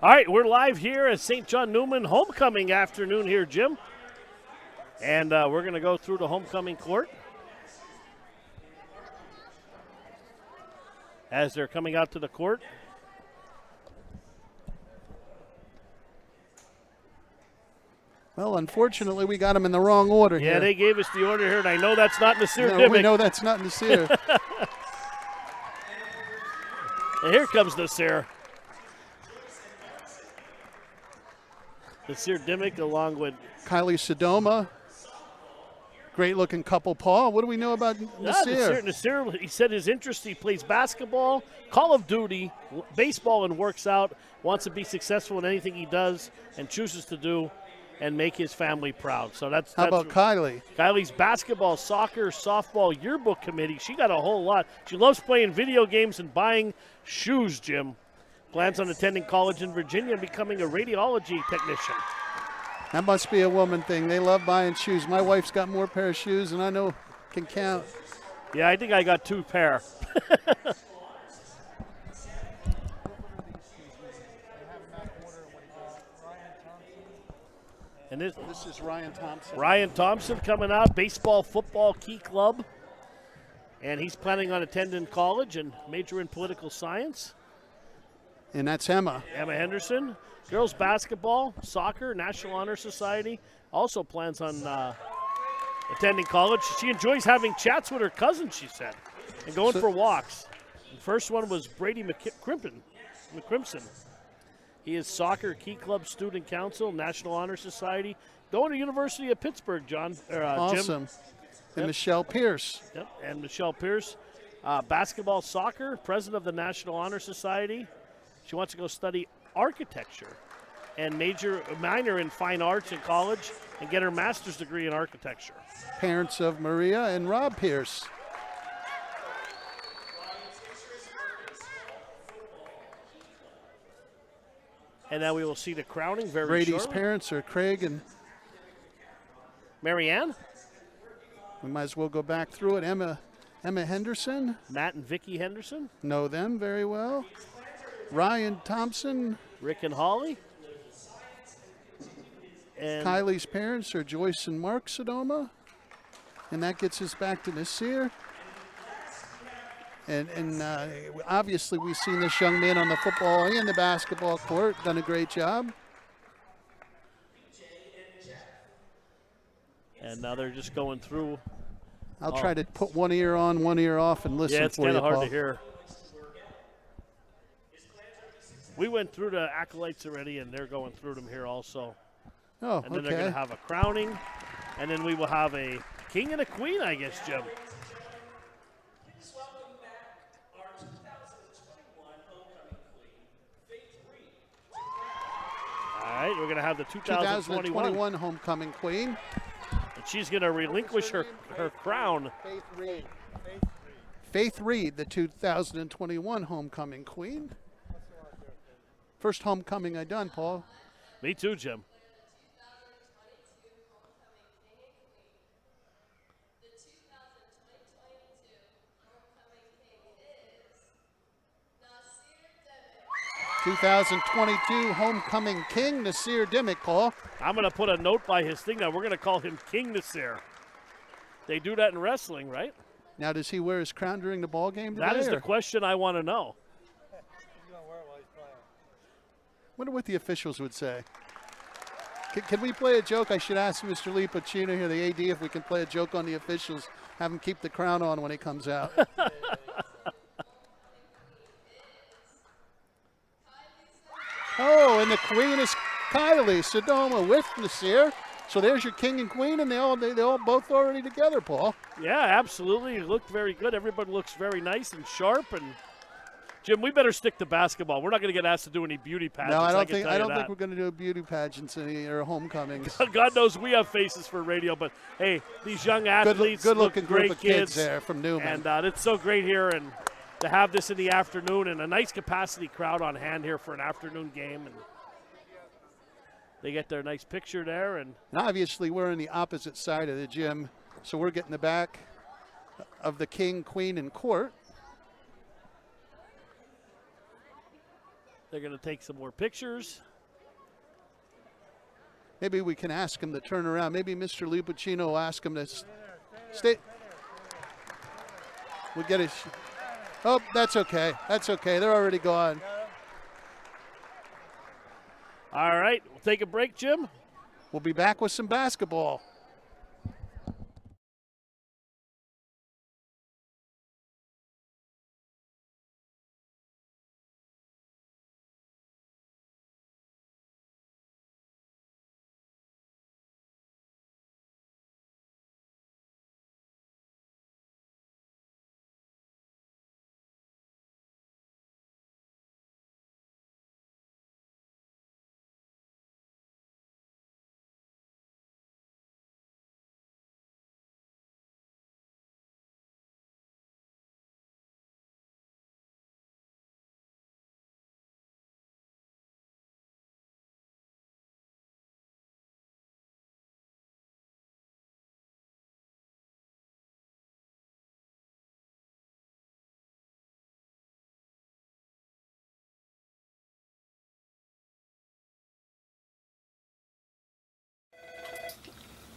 All right, we're live here at St. John Neumann homecoming afternoon here, Jim. And we're going to go through the homecoming court as they're coming out to the court. Well, unfortunately, we got them in the wrong order here. Yeah, they gave us the order here, and I know that's not Nasir No, Dimmick. we know that's not Nasir. And here comes Nasir. Nasir Dimmick along with Kylie Sodoma. Great-looking couple, Paul. What do we know about Nasir? Nasir, he said his interest, he plays basketball, Call of Duty, baseball, and works out, wants to be successful in anything he does and chooses to do and make his family proud. So that's How about Kylie? Kylie's basketball, soccer, softball yearbook committee. She got a whole lot. She loves playing video games and buying shoes, Jim. Plans on attending college in Virginia and becoming a radiology technician. That must be a woman thing. They love buying shoes. My wife's got more pair of shoes than I know can count. Yeah, I think I got 2 pair. And this is Ryan Thompson. Ryan Thompson coming out, baseball, football, key club. And he's planning on attending college and major in political science. And that's Emma. Emma Henderson. Girls basketball, soccer, National Honor Society. Also plans on attending college. She enjoys having chats with her cousin, she said, and going for walks. The first one was Brady McCrimson. He is soccer, key club, student council, National Honor Society. Going to University of Pittsburgh, John. Awesome. Jim. And Michelle Pierce. Yep, and Michelle Pierce. Basketball, soccer, president of the National Honor Society. She wants to go study architecture and minor in fine arts in college and get her master's degree in architecture. Parents of Maria and Rob Pierce. And now we will see the crowning very Brady's shortly. parents are Craig and Marianne. We might as well go back through it. Emma Henderson. Matt and Vicky Henderson. Know them very well. Ryan Thompson. Rick and Holly. And Kylie's parents are Joyce and Mark Sodoma. And that gets us back to Nasir. And obviously we've seen this young man on the football and the basketball court. Done a great job. And now they're just going through. I'll try to put one ear on, one ear off, and listen for you, Yeah, it's kind of hard Paul. to hear. We went through the acolytes already, and they're going through them here also. Oh, and then okay. they're going to have a crowning, and then we will have a king and a queen, I guess, Jim. Please welcome back our 2021 homecoming queen, Faith Reed. All right, we're going to have the 2021 homecoming queen. And she's going to relinquish her crown. Faith Reed. Faith Reed, the 2021 homecoming queen. First homecoming I done, Paul. Me too, Jim. The 2022 homecoming king, Nasir Dimmick, Paul. I'm going to put a note by his thing now. We're going to call him King Nasir. They do that in wrestling, right? Now, does he wear his crown during the ball game today? That is the question I want to know. Wonder what the officials would say. Can we play a joke? I should ask Mr. Lee Pacino here, the AD, if we can play a joke on the officials. Have him keep the crown on when he comes out. Oh, and the queen is Kylie Sodoma with Nasir. So there's your king and queen, and they all both already together, Paul. Yeah, absolutely. It looked very good. Everybody looks very nice and sharp. And Jim, we better stick to basketball. We're not going to get asked to do any beauty pageants. No, I don't think we're going to do beauty pageants or homecomings. God knows we have faces for radio, but hey, these young athletes, good-looking great group of kids there from Neumann. And it's so great here and to have this in the afternoon and a nice capacity crowd on hand here for an afternoon game. And they get their nice picture there. And obviously we're on the opposite side of the gym, so we're getting the back of the king, queen, and court. They're going to take some more pictures. Maybe we can ask him to turn around. Maybe Mr. Lupacino will ask him to stay. We'll get his. Oh, that's okay. That's okay. They're already gone. All right, we'll take a break, Jim. We'll be back with some basketball.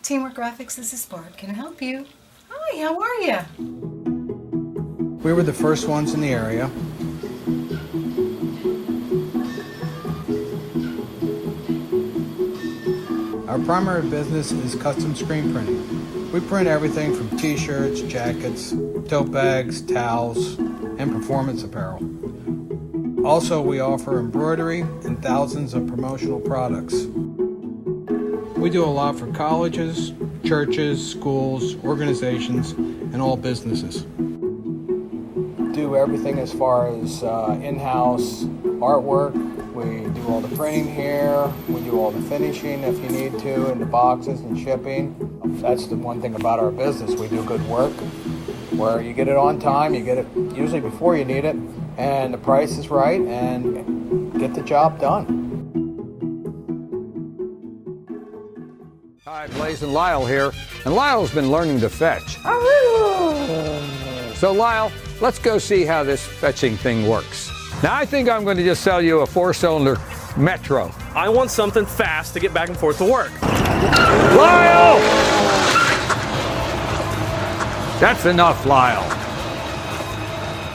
Teamwork Graphics, this is Barb. Can I help you? Hi, how are you? We were the first ones in the area. Our primary business is custom screen printing. We print everything from t-shirts, jackets, tote bags, towels, and performance apparel. Also, we offer embroidery and thousands of promotional products. We do a lot for colleges, churches, schools, organizations, and all businesses. Do everything as far as in-house artwork. We do all the printing here. We do all the finishing if you need to, and the boxes and shipping. That's the one thing about our business. We do good work where you get it on time, you get it usually before you need it, and the price is right, and get the job done. Hi, Blaze and Lyle here, and Lyle's been learning to fetch. So Lyle, let's go see how this fetching thing works. Now I think I'm going to just sell you a 4-cylinder Metro. I want something fast to get back and forth to work. Lyle! That's enough, Lyle.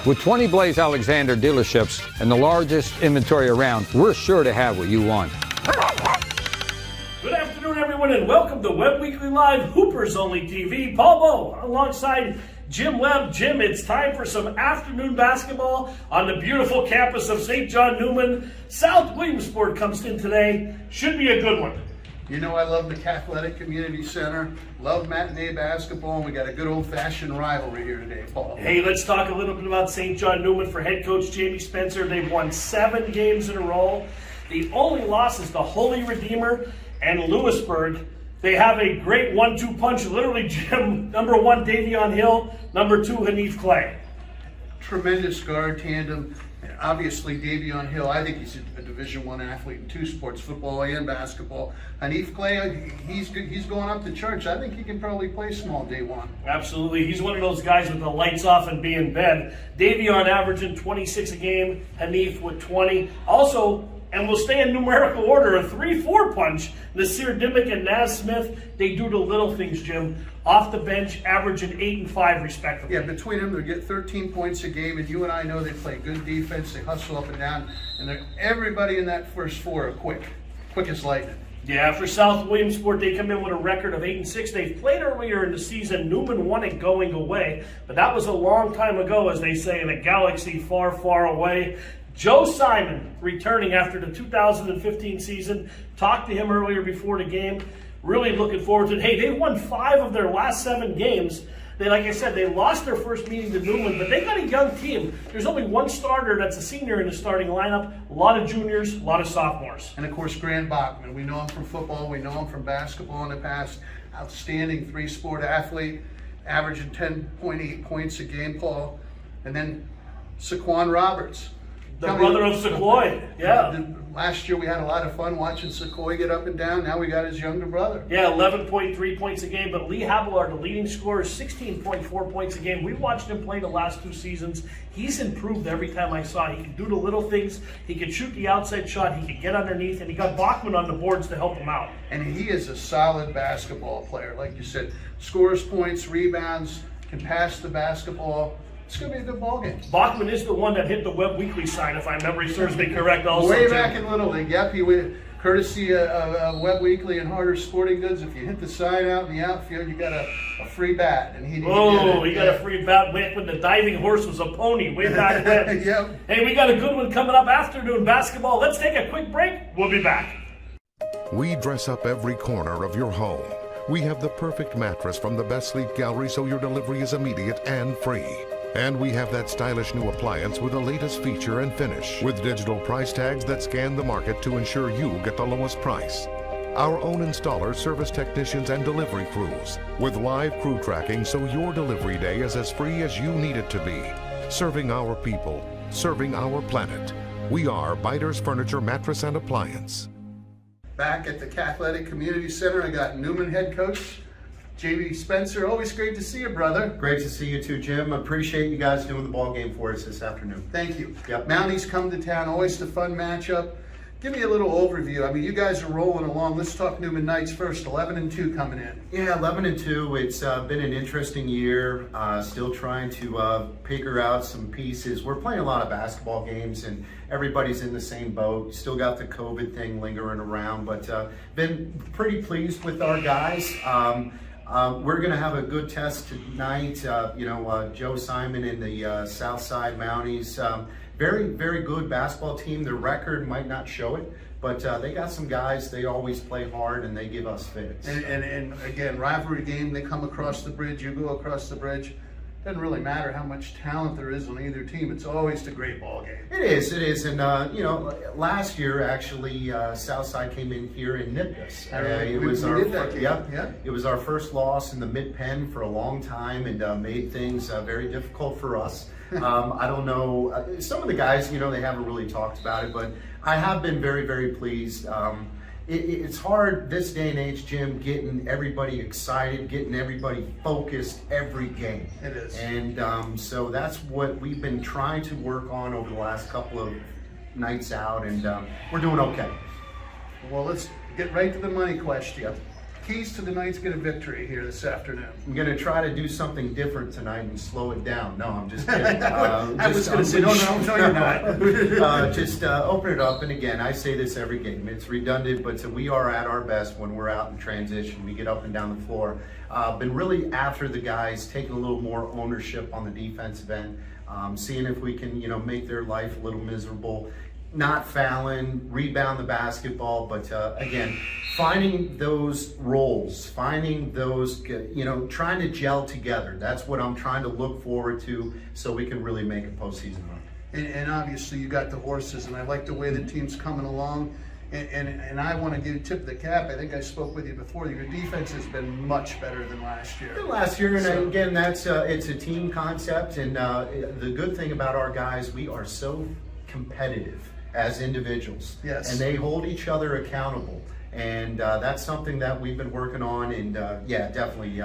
With 20 Blaze Alexander dealerships and the largest inventory around, we're sure to have what you want. Good afternoon, everyone, and welcome to Webb Weekly Live, Hoopers Only TV. Paul Bowe alongside Jim Webb. Jim, it's time for some afternoon basketball on the beautiful campus of St. John Neumann. South Williamsport comes in today. Should be a good one. You know I love the Catholic Community Center, love matinee basketball, and we got a good old-fashioned rivalry here today, Paul. Hey, let's talk a little bit about St. John Neumann for head coach Jamie Spencer. They've won 7 games in a row. The only loss is the Holy Redeemer and Lewisburg. They have a great 1-2 punch, literally, Jim. Number 1, Davion Hill. Number 2, Hanif Clay. Tremendous guard tandem. And obviously, Davion Hill, I think he's a Division I athlete in 2 sports, football and basketball. Hanif Clay, he's going up to church. I think he can probably play small day one. Absolutely. He's one of those guys with the lights off and be in bed. Davion averaging 26 a game. Hanif with 20. Also, and we'll stay in numerical order, a 3-4 punch. Nasir Dimmick and Naz Smith, they do the little things, Jim. Off the bench, averaging 8 and 5 respectively. Yeah, between them, they get 13 points a game, and you and I know they play good defense. They hustle up and down, and everybody in that first 4 are quick as lightning. Yeah, for South Williamsport, they come in with a record of 8 and 6. They've played earlier in the season. Neumann won it going away, but that was a long time ago, as they say, in a galaxy far, far away. Joe Simon returning after the 2015 season. Talked to him earlier before the game. Really looking forward to it. Hey, they won 5 of their last 7 games. They, like I said, they lost their first meeting to Neumann, but they got a young team. There's only 1 starter that's a senior in the starting lineup. A lot of juniors, a lot of sophomores. And of course, Grant Bachman. We know him from football. We know him from basketball in the past. Outstanding 3-sport athlete, averaging 10.8 points a game, Paul. And then Saquon Roberts. The brother of Sequoia, yeah. Last year we had a lot of fun watching Sequoia get up and down. Now we got his younger brother. Yeah, 11.3 points a game, but Lee Habillard, the leading scorer, 16.4 points a game. We watched him play the last 2 seasons. He's improved every time I saw it. He can do the little things. He can shoot the outside shot. He can get underneath, and he got Bachman on the boards to help him out. And he is a solid basketball player. Like you said, scores points, rebounds, can pass the basketball. It's going to be a good ball game. Bachman is the one that hit the Webb Weekly sign, if my memory serves me correct. Also, way Jim. back in Little League. Yep, he went courtesy of Webb Weekly and Harder Sporting Goods. If you hit the sign out in the outfield, you got a free bat, and he got a free bat back when the diving horse was a pony way back then. Yep. Hey, we got a good one coming up afternoon basketball. Let's take a quick break. We'll be back. We dress up every corner of your home. We have the perfect mattress from the best sleep gallery so your delivery is immediate and free. And we have that stylish new appliance with the latest feature and finish, with digital price tags that scan the market to ensure you get the lowest price. Our own installers, service technicians, and delivery crews, with live crew tracking so your delivery day is as free as you need it to be. Serving our people, serving our planet. We are Biters Furniture, Mattress, and Appliance. Back at the Catholic Community Center, I got Neumann head coach Jamie Spencer. Always great to see you, brother. Great to see you too, Jim. Appreciate you guys doing the ball game for us this afternoon. Thank you. Yep. Mounties come to town, always a fun matchup. Give me a little overview. I mean, you guys are rolling along. Let's talk Neumann Knights first. 11-2 coming in. Yeah, 11-2. It's been an interesting year. Still trying to figure out some pieces. We're playing a lot of basketball games, and everybody's in the same boat. Still got the COVID thing lingering around, but been pretty pleased with our guys. We're going to have a good test tonight. Joe Simon and the Southside Mounties. Very, very good basketball team. Their record might not show it, but they got some guys. They always play hard and they give us fits. And again, rivalry game. They come across the bridge. You go across the bridge. Doesn't really matter how much talent there is on either team. It's always a great ball game. It is. And, last year, actually, Southside came in here and nipped us. It was our first loss in the mid-pen for a long time and made things very difficult for us. I don't know. Some of the guys, they haven't really talked about it, but I have been very, very pleased. It's hard this day and age, Jim, getting everybody excited, getting everybody focused every game. It is. And so that's what we've been trying to work on over the last couple of nights out, and we're doing okay. Well, let's get right to the money question. Keys to the Knights get a victory here this afternoon. I'm going to try to do something different tonight and slow it down. No, I'm just kidding. I was going to say, no, you're not. Just open it up. And again, I say this every game. It's redundant, but we are at our best when we're out in transition. We get up and down the floor. Been really after the guys, taking a little more ownership on the defensive end, seeing if we can, make their life a little miserable. Not fouling, rebound the basketball, but again, finding those roles, finding those, trying to gel together. That's what I'm trying to look forward to so we can really make a postseason run. And obviously you got the horses, and I like the way the team's coming along. And I want to give you a tip of the cap. I think I spoke with you before. Your defense has been much better than last year. And again, that's it's a team concept. And the good thing about our guys, we are so competitive as individuals. Yes. And they hold each other accountable. And that's something that we've been working on. And definitely,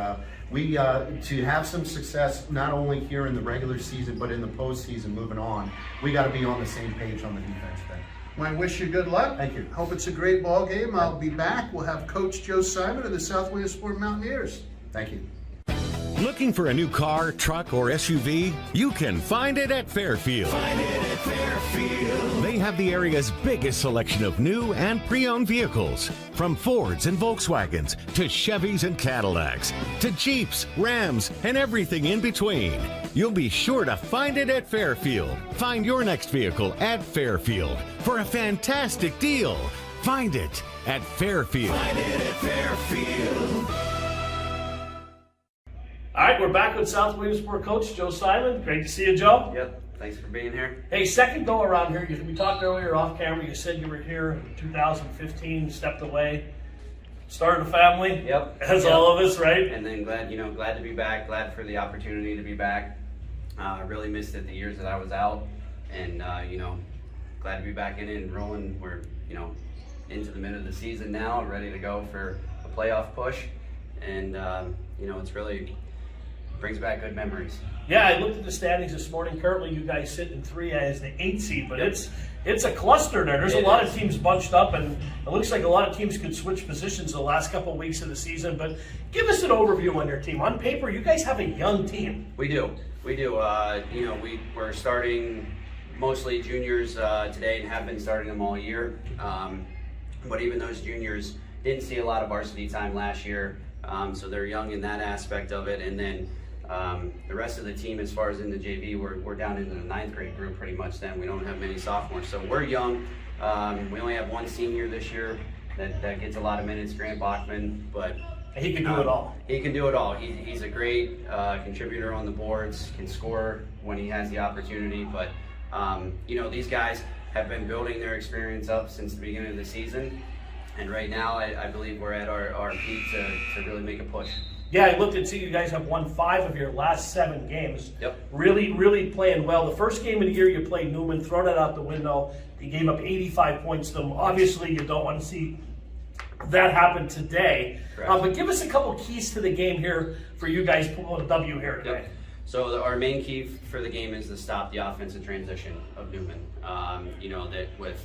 we to have some success not only here in the regular season but in the postseason moving on, we got to be on the same page on the defense end. Well, I wish you good luck. Thank you. Hope it's a great ball game. I'll be back. We'll have Coach Joe Simon of the South Williamsport Mountaineers. Thank you. Looking for a new car, truck, or SUV? You can find it at Fairfield. They have the area's biggest selection of new and pre-owned vehicles. From Fords and Volkswagens to Chevys and Cadillacs to Jeeps, Rams, and everything in between. You'll be sure to find it at Fairfield. Find your next vehicle at Fairfield for a fantastic deal. Find it at Fairfield. All right, we're back with South Williamsport coach Joe Simon. Great to see you, Joe. Yep, thanks for being here. Hey, second go around here. We talked earlier off camera. You said you were here in 2015, stepped away, started a family. Yep. As all of us, right? And then glad to be back. Glad for the opportunity to be back. I really missed it the years that I was out, and glad to be back in it and rolling. We're, into the middle of the season now, ready to go for a playoff push. And, it's really brings back good memories. Yeah, I looked at the standings this morning. Currently, you guys sit in 3 as the 8th seed, but it's a cluster there. There's a lot of teams bunched up, and it looks like a lot of teams could switch positions the last couple of weeks of the season. But give us an overview on your team. On paper, you guys have a young team. We do. We're starting mostly juniors today and have been starting them all year. But even those juniors didn't see a lot of varsity time last year, so they're young in that aspect of it. And then the rest of the team, as far as in the JV, we're down into the 9th grade group pretty much then. We don't have many sophomores, so we're young. We only have one senior this year that gets a lot of minutes, Grant Bachman, but he can do it all. He can do it all. He's a great contributor on the boards, can score when he has the opportunity, but these guys have been building their experience up since the beginning of the season, and right now I believe we're at our peak to really make a push. Yeah, I looked and see you guys have won 5 of your last 7 games. Yep. Really playing well. The first game of the year you played Neumann, throw that out the window. You gave up 85 points to them. Obviously, you don't want to see that happen today. But give us a couple keys to the game here for you guys pull a W here today. Yep. So our main key for the game is to stop the offensive transition of Neumann. That with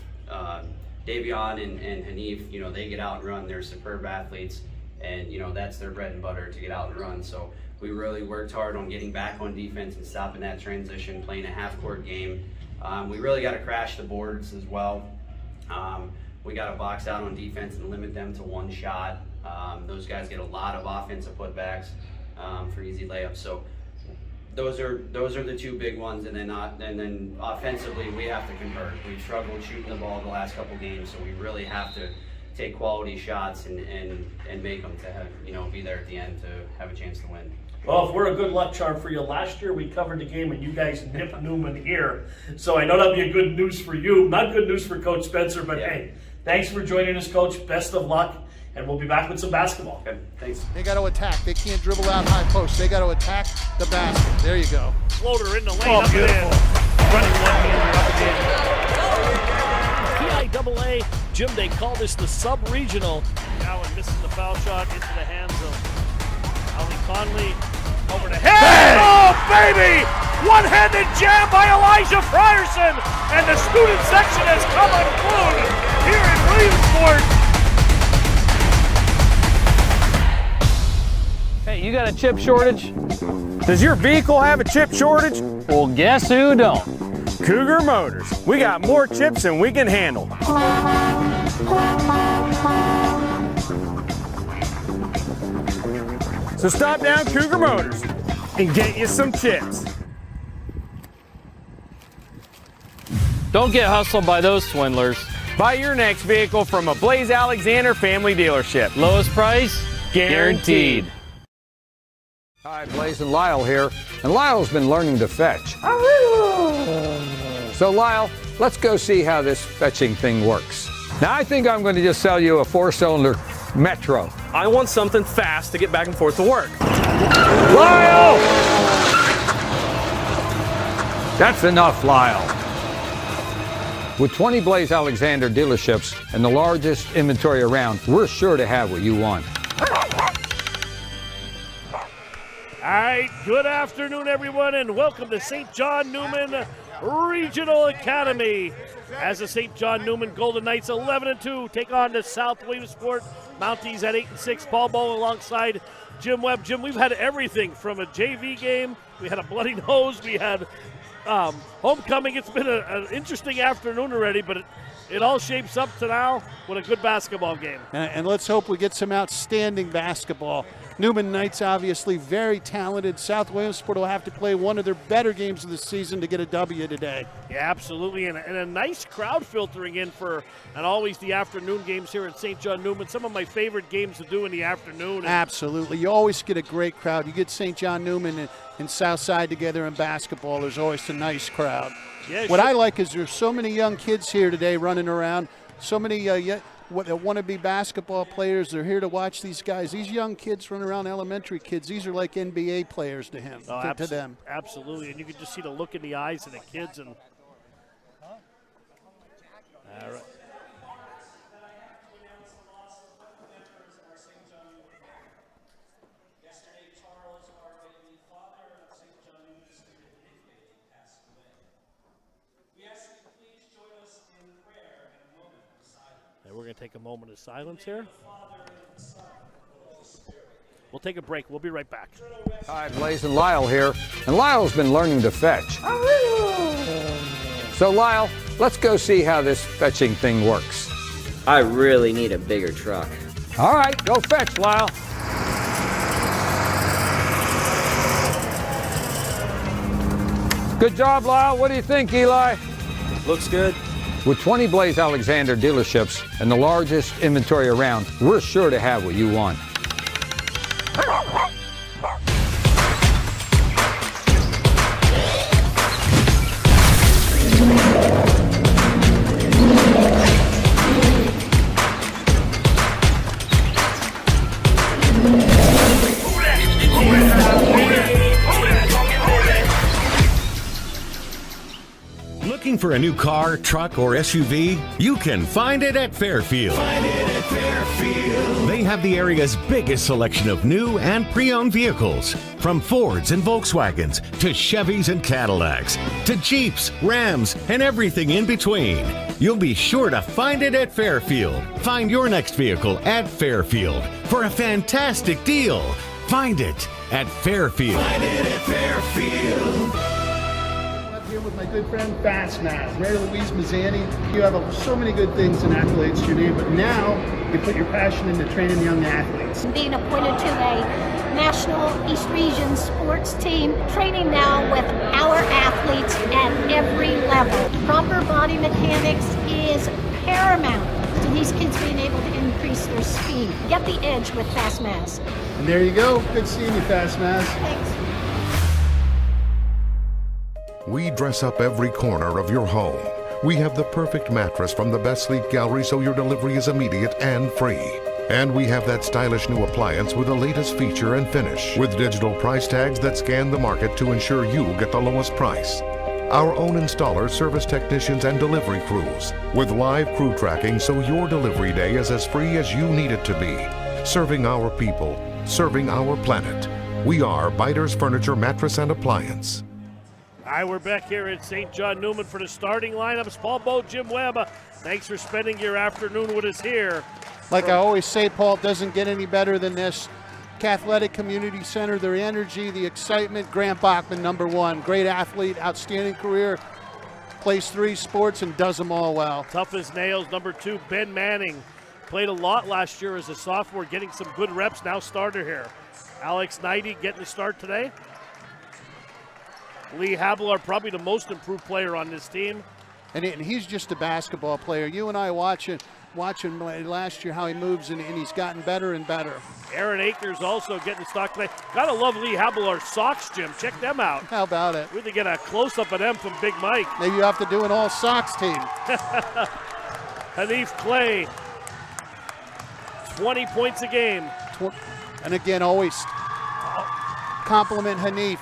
Davion and Hanif, they get out and run. They're superb athletes. And that's their bread and butter, to get out and run. So we really worked hard on getting back on defense and stopping that transition, playing a half-court game. We really got to crash the boards as well. We got to box out on defense and limit them to 1 shot. Those guys get a lot of offensive putbacks for easy layups. So those are the 2 big ones. And then offensively, we have to convert. We've struggled shooting the ball the last couple games, so we really have to take quality shots and make them to have, be there at the end to have a chance to win. Well, if we're a good luck charm for you, last year we covered the game and you guys nipped Neumann here. So I know that'll be a good news for you. Not good news for Coach Spencer, but hey, thanks for joining us, Coach. Best of luck, and we'll be back with some basketball. Okay, thanks. They got to attack. They can't dribble out high post. They got to attack the basket. There you go. Floater in the lane, up and in. Running one-hander up and in. PIAA, Jim, they call this the sub-regional. Allen misses the foul shot into the hands of Ali Conley. Over the head. Bang! Oh, baby! One-handed jam by Elijah Frierson. And the student section has come unglued here in Williamsport. Hey, you got a chip shortage? Does your vehicle have a chip shortage? Well, guess who don't? Cougar Motors. We got more chips than we can handle. So stop down Cougar Motors and get you some chips. Don't get hustled by those swindlers. Buy your next vehicle from a Blaze Alexander family dealership. Lowest price, guaranteed. Hi, Blaze and Lyle here, and Lyle's been learning to fetch. So Lyle, let's go see how this fetching thing works. Now I think I'm going to just sell you a 4-cylinder Metro. I want something fast to get back and forth to work. Lyle! That's enough, Lyle. With 20 Blaze Alexander dealerships and the largest inventory around, we're sure to have what you want. All right, good afternoon, everyone, and welcome to St. John Neumann Regional Academy. As the St. John Neumann Golden Knights 11-2 take on the South Williamsport Mounties at 8-6. Paul Bow alongside Jim Webb. Jim, we've had everything from a JV game. We had a bloody nose. We had homecoming. It's been an interesting afternoon already, but it all shapes up to now with a good basketball game. And let's hope we get some outstanding basketball. Neumann Knights obviously very talented. South Williamsport will have to play one of their better games of the season to get a W today. Yeah, absolutely, and a nice crowd filtering in for, and always the afternoon games here at St. John Neumann. Some of my favorite games to do in the afternoon. Absolutely. You always get a great crowd. You get St. John Neumann and Southside together in basketball, there's always a nice crowd. Yeah, what I like is there's so many young kids here today running around, so many that want to be basketball players. They're here to watch these guys. These young kids running around, elementary kids, these are like NBA players to him, to them. Absolutely, and you can just see the look in the eyes of the kids. And take a moment of silence here. We'll take a break. We'll be right back. Hi, Blaze and Lyle here. And Lyle's been learning to fetch. So Lyle, let's go see how this fetching thing works. I really need a bigger truck. All right, go fetch, Lyle. Good job, Lyle. What do you think, Eli? Looks good. With 20 Blaze Alexander dealerships and the largest inventory around, we're sure to have what you want. Looking for a new car, truck, or SUV? You can find it at Fairfield. They have the area's biggest selection of new and pre-owned vehicles. From Fords and Volkswagens to Chevys and Cadillacs to Jeeps, Rams, and everything in between. You'll be sure to find it at Fairfield. Find your next vehicle at Fairfield for a fantastic deal. Find it at Fairfield. Here with my good friend Fast Math, Mary Louise Mazzani. You have so many good things and accolades to your name, but now you put your passion into training young athletes. Being appointed to a National East Region sports team, training now with our athletes at every level. Proper body mechanics is paramount to these kids being able to increase their speed. Get the edge with Fast Mass. And there you go. Good seeing you, Fast Mass. Thanks. We dress up every corner of your home. We have the perfect mattress from the best sleep gallery so your delivery is immediate and free. And we have that stylish new appliance with the latest feature and finish, with digital price tags that scan the market to ensure you get the lowest price. Our own installers, service technicians, and delivery crews, with live crew tracking so your delivery day is as free as you need it to be. Serving our people, serving our planet. We are Biters Furniture, Mattress, and Appliance. All right, we're back here at St. John Neumann for the starting lineups. Paul Bowe, Jim Webb, thanks for spending your afternoon with us here. Like I always say, Paul, it doesn't get any better than this. Cathletic Community Center, their energy, the excitement. Grant Bachman, #1. Great athlete, outstanding career. Plays 3 sports and does them all well. Tough as nails, #2, Ben Manning. Played a lot last year as a sophomore, getting some good reps, now starter here. Alex Knighty getting the start today. Lee Hablar, probably the most improved player on this team. And he's just a basketball player. You and I watching last year how he moves, and he's gotten better and better. Aaron Akers also getting stock today. Gotta love Lee Hablar's socks, Jim. Check them out. How about it? We need to get a close-up of them from Big Mike. Maybe you have to do an all-socks team. Hanif Clay, 20 points a game. And again, always compliment Hanif.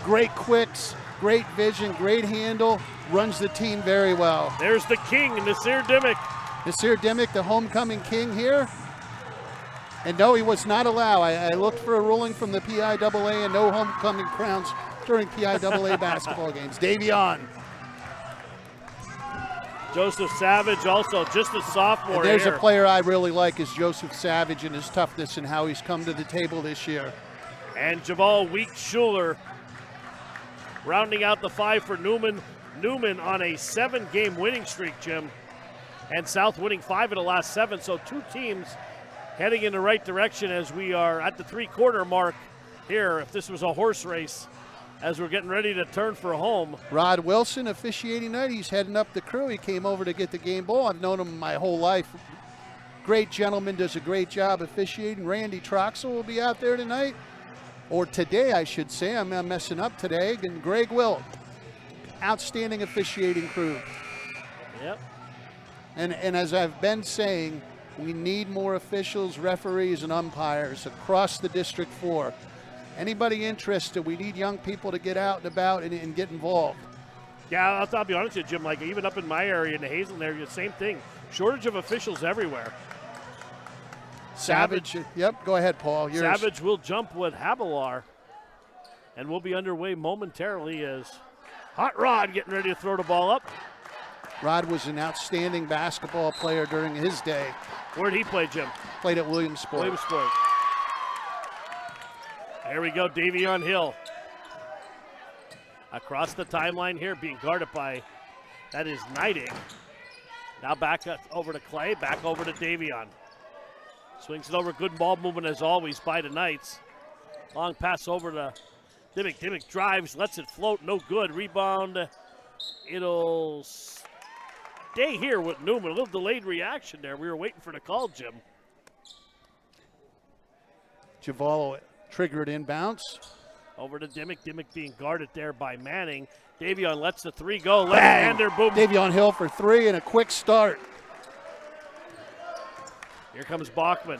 Great quicks, great vision, great handle, runs the team very well. There's the king, Nasir Dimmick. Nasir Dimmick, the homecoming king here. And no, he was not allowed. I looked for a ruling from the PIAA and no homecoming crowns during PIAA basketball games. Davion. Joseph Savage also, just a sophomore. And there's here. a player I really like is Joseph Savage and his toughness and how he's come to the table this year. And Jamal Week-Schuler rounding out the 5 for Neumann. Neumann on a 7-game winning streak, Jim. And South winning 5 of the last 7. So 2 teams heading in the right direction as we are at the 3-quarter mark here. If this was a horse race, as we're getting ready to turn for home. Rod Wilson officiating tonight. He's heading up the crew. He came over to get the game ball. I've known him my whole life. Great gentleman, does a great job officiating. Randy Troxel will be out there tonight. Or today, I should say. I'm messing up today. And Greg Wilt. Outstanding officiating crew. Yep. And as I've been saying, we need more officials, referees, and umpires across the District 4. Anybody interested, we need young people to get out and about and get involved. Yeah, I'll be honest with you, Jim. Like even up in my area, in the Hazelton area, same thing. Shortage of officials everywhere. Savage. Yep, go ahead, Paul. Yours. Savage will jump with Habelar. And we'll be underway momentarily as Hot Rod getting ready to throw the ball up. Rod was an outstanding basketball player during his day. Where did he play, Jim? Played at Williamsport. Williamsport. There we go, Davion Hill. Across the timeline here, being guarded by, that is Neidig. Now back over to Clay, back over to Davion. Swings it over, good ball movement as always by the Knights. Long pass over to Dimmick. Dimmick drives, lets it float, no good. Rebound, it'll stay here with Neumann. A little delayed reaction there. We were waiting for the call, Jim. Givallo triggered inbounds. Over to Dimmick. Dimmick being guarded there by Manning. Davion lets the three go. Left-hander, boom. Davion Hill for three and a quick start. Here comes Bachman.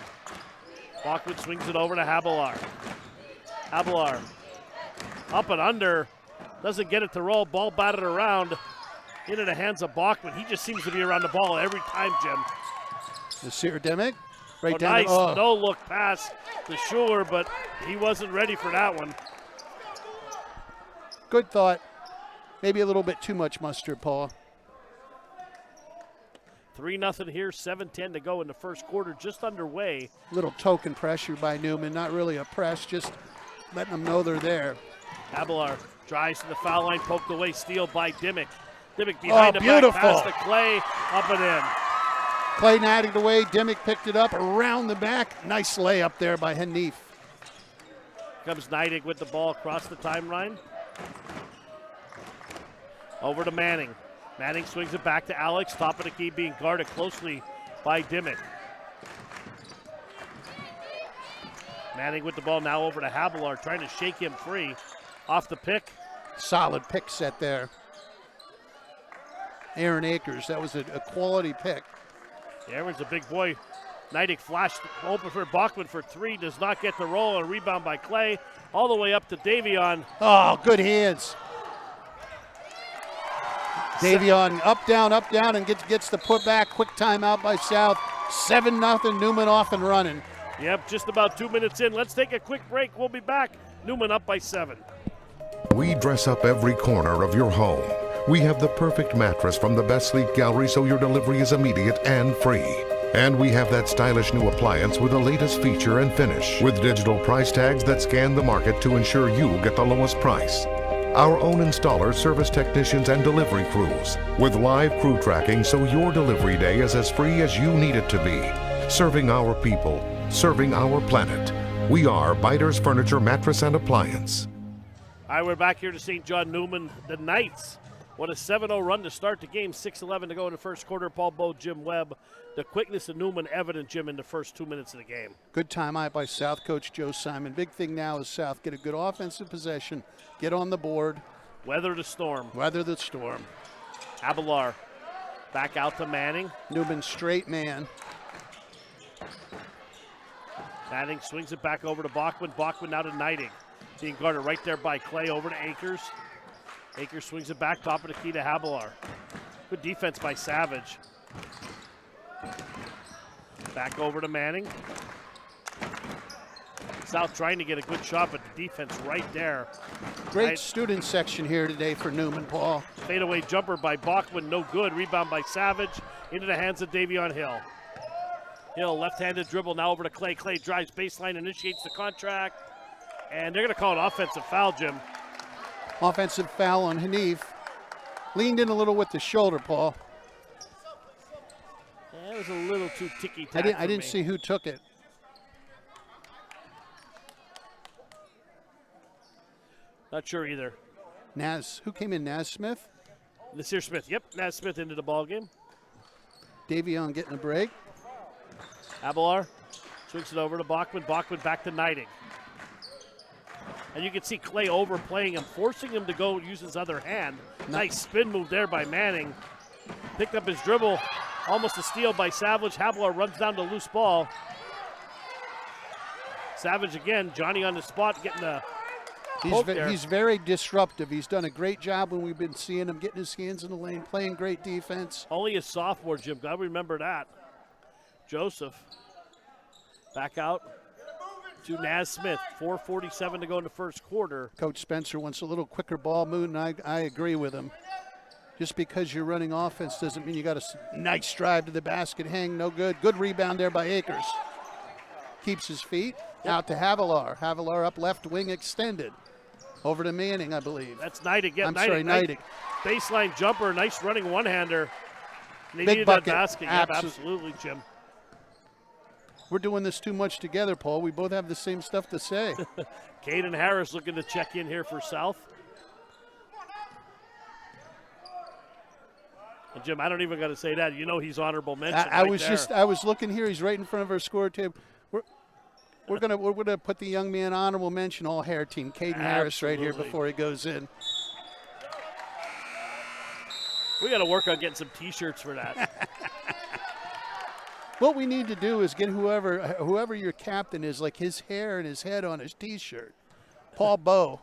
Bachman swings it over to Habelar. Habelar up and under. Doesn't get it to roll. Ball batted around into the hands of Bachman. He just seems to be around the ball every time, Jim. Nasir Dimmick. Right down. Nice no-look pass to Schuler, but he wasn't ready for that one. Good thought. Maybe a little bit too much mustard, Paul. 3-0 here, 7:10 to go in the first quarter, just underway. Little token pressure by Neumann, not really a press, just letting them know they're there. Habelar drives to the foul line, poked away, steal by Dimmick. Dimmick behind the beautiful back, pass to Clay, up and in. Clay natted away, Dimmick picked it up around the back. Nice layup there by Hanif. Comes Neidig with the ball across the timeline. Over to Manning. Manning swings it back to Alex, top of the key, being guarded closely by Dimmick. Manning with the ball now over to Habelar, trying to shake him free. Off the pick. Solid pick set there. Aaron Akers, that was a quality pick. Aaron's a big boy. Neidig flashed open for Bachman for three, does not get the roll. A rebound by Clay, all the way up to Davion. Oh, good hands. Davion up, down, and gets the putback. Quick timeout by South. 7-0, Neumann off and running. Yep, just about 2 minutes in. Let's take a quick break. We'll be back. Neumann up by 7. We dress up every corner of your home. We have the perfect mattress from the best sleep gallery so your delivery is immediate and free. And we have that stylish new appliance with the latest feature and finish, with digital price tags that scan the market to ensure you get the lowest price. Our own installers, service technicians, and delivery crews, with live crew tracking so your delivery day is as free as you need it to be. Serving our people, serving our planet. We are Biters Furniture, Mattress, and Appliance. All right, we're back here to St. John Neumann. The Knights, what a 7-0 run to start the game. 6:11 to go in the first quarter. Paul Bowe, Jim Webb. The quickness of Neumann evident, Jim, in the first 2 minutes of the game. Good timeout by South coach Joe Simon. Big thing now is South get a good offensive possession, get on the board. Weather the storm. Weather the storm. Habelar back out to Manning. Neumann straight man. Manning swings it back over to Bachman. Bachman now to Neidig. Being guarded right there by Clay, over to Akers. Akers swings it back, top of the key to Habelar. Good defense by Savage. Back over to Manning. South trying to get a good shot, but the defense right there. Great student section here today for Neumann, Paul. Fadeaway jumper by Bachman, no good. Rebound by Savage into the hands of Davion Hill. Hill, left-handed dribble, now over to Clay. Clay drives baseline, initiates the contract, and they're going to call an offensive foul, Jim. Offensive foul on Hanif. Leaned in a little with the shoulder, Paul. That was a little too ticky-tack I didn't see who took it. Not sure either. Who came in? Naz Smith? Nasir Smith. Yep, Naz Smith into the ball game. Davion getting a break. Habelar swings it over to Bachman. Bachman back to Neidig. And you can see Clay overplaying him, forcing him to go use his other hand. Nice spin move there by Manning. Picked up his dribble. Almost a steal by Savage. Habelar runs down to loose ball. Savage again. Johnny on the spot getting the poke there. He's very disruptive. He's done a great job when we've been seeing him getting his hands in the lane, playing great defense. Only a sophomore, Jim. Got to remember that. Joseph back out to Naz Smith. 4:47 to go in the first quarter. Coach Spencer wants a little quicker ball movement, and I agree with him. Just because you're running offense doesn't mean you got a nice drive to the basket, hang, no good. Good rebound there by Akers. Keeps his feet, out to Havilar. Havilar up left wing extended. Over to Manning, I believe. That's Neidig. Yeah, Neidig. Baseline jumper, nice running one-hander. They Big needed bucket. that basket. Yep, Absolutely. absolutely, Jim. We're doing this too much together, Paul. We both have the same stuff to say. Caden Harris looking to check in here for South. And Jim, I don't even got to say that. You know he's honorable mention. I right was there. just, I was looking here. He's right in front of our score table. We're gonna put the young man honorable mention all hair team. Caden Harris right here before he goes in. We got to work on getting some T-shirts for that. What we need to do is get whoever your captain is, like his hair and his head on his T-shirt. Paul Bowe.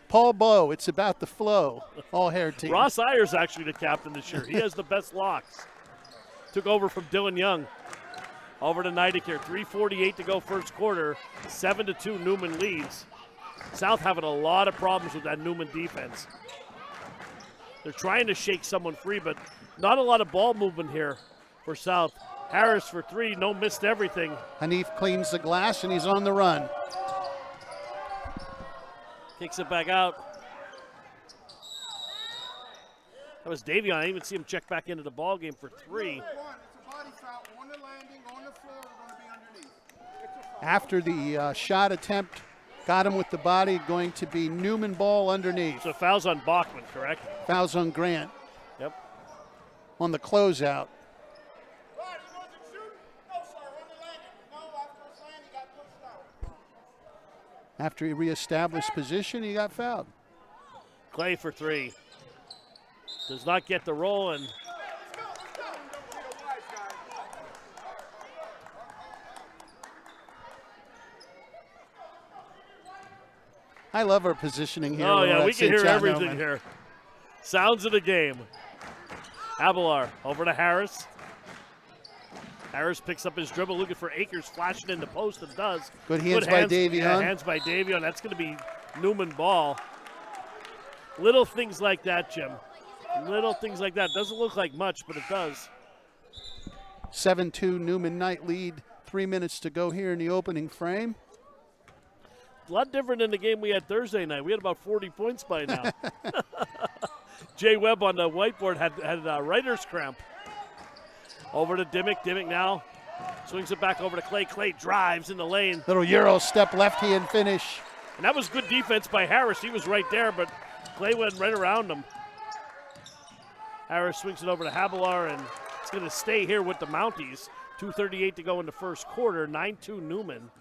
Paul Bowe. It's about the flow. All hair team. Ross Ayers actually the captain this year. He has the best locks. Took over from Dylan Young. Over to Neidig here. 3:48 to go first quarter. 7-2 Neumann leads. South having a lot of problems with that Neumann defense. They're trying to shake someone free, but not a lot of ball movement here for South. Harris for three, no missed everything. Hanif cleans the glass and he's on the run. Kicks it back out. That was Davion. I didn't even see him check back into the ball game for three. After the shot attempt, got him with the body, going to be Neumann ball underneath. So fouls on Bachman, correct? Fouls on Grant. Yep. On the closeout. After he reestablished position, he got fouled. Clay for three. Does not get the roll, and I love our positioning here. oh, yeah, at we can St. hear John everything Neumann. here. Sounds of the game. Abelar over to Harris. Harris picks up his dribble, looking for Akers, flashing in the post, and does. Good hands by Davion. Yeah, hands by Davion. That's going to be Neumann ball. Little things like that, Jim. Little things like that. Doesn't look like much, but it does. 7-2 Neumann Knight lead. 3 minutes to go here in the opening frame. A lot different than the game we had Thursday night. We had about 40 points by now. Jay Webb on the whiteboard had a writer's cramp. Over to Dimmick. Dimmick now swings it back over to Clay. Clay drives in the lane. Little Euro step left hand finish. And that was good defense by Harris. He was right there, but Clay went right around him. Harris swings it over to Havilar, and it's going to stay here with the Mounties. 2:38 to go in the first quarter. 9-2 Neumann.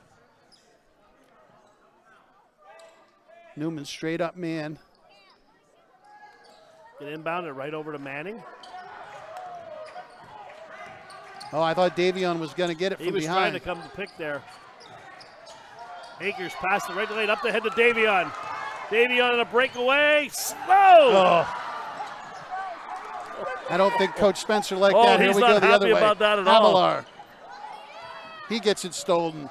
Neumann straight up man. Get inbounded right over to Manning. Oh, I thought Davion was going to get it from behind. He was trying to come to pick there. Akers passed the right lane up the head to Davion. Davion on a breakaway. Slow! Oh. I don't think Coach Spencer liked that. Here we go the other way. He's not happy about that at all. Havilar. He gets it stolen.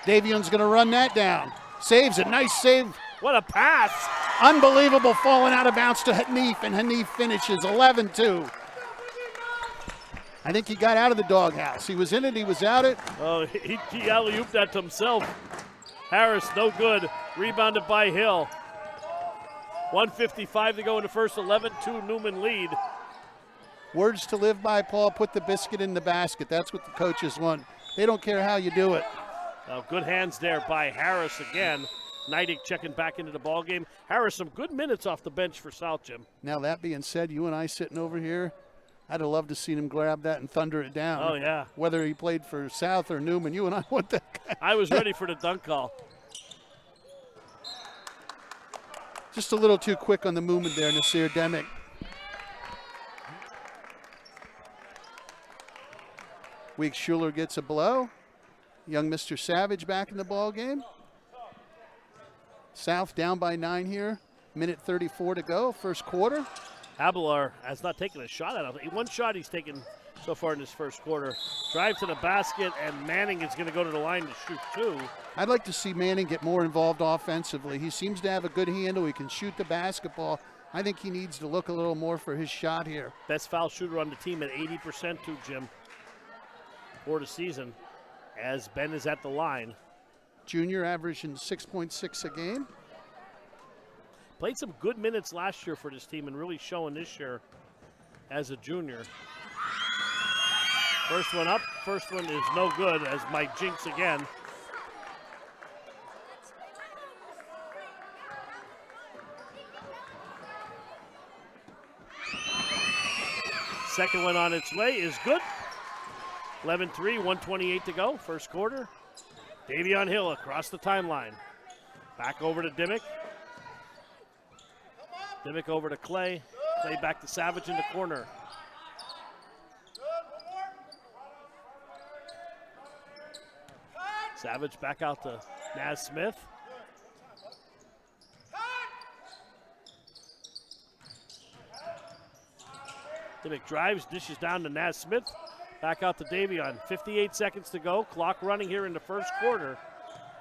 Davion's going to run that down. Saves it. Nice save. What a pass. Unbelievable, falling out of bounds to Hanif, and Hanif finishes 11-2. I think he got out of the doghouse. He was in it, he was out it. Oh, he alley-ooped that to himself. Harris, no good. Rebounded by Hill. 1:55 to go in the first. 11-2 Neumann lead. Words to live by, Paul. Put the biscuit in the basket. That's what the coaches want. They don't care how you do it. Good hands there by Harris again. Neidig checking back into the ball game. Harris, some good minutes off the bench for South, Jim. Now, that being said, you and I sitting over here, I'd have loved to seen him grab that and thunder it down. Oh, yeah. Whether he played for South or Neumann, you and I want that guy. I was ready for the dunk call. Just a little too quick on the movement there, Nasir Demick. Week Schuler gets a blow. Young Mr. Savage back in the ball game. South down by 9 here. Minute 34 to go, first quarter. Havilar has not taken a shot out of it. One shot he's taken so far in this first quarter. Drive to the basket, and Manning is going to go to the line to shoot two. I'd like to see Manning get more involved offensively. He seems to have a good handle. He can shoot the basketball. I think he needs to look a little more for his shot here. Best foul shooter on the team at 80% too, Jim, for the season, as Ben is at the line. Junior averaging 6.6 a game. Played some good minutes last year for this team and really showing this year as a junior. First one up, first one is no good as Mike jinx again. Second one on its way is good. 11-3, 1:28 to go, first quarter. Davion Hill across the timeline. Back over to Dimmick. Dimmick over to Clay. Clay back to Savage in the corner. Savage back out to Naz Smith. Dimmick drives, dishes down to Naz Smith. Back out to Davion. 58 seconds to go. Clock running here in the first quarter.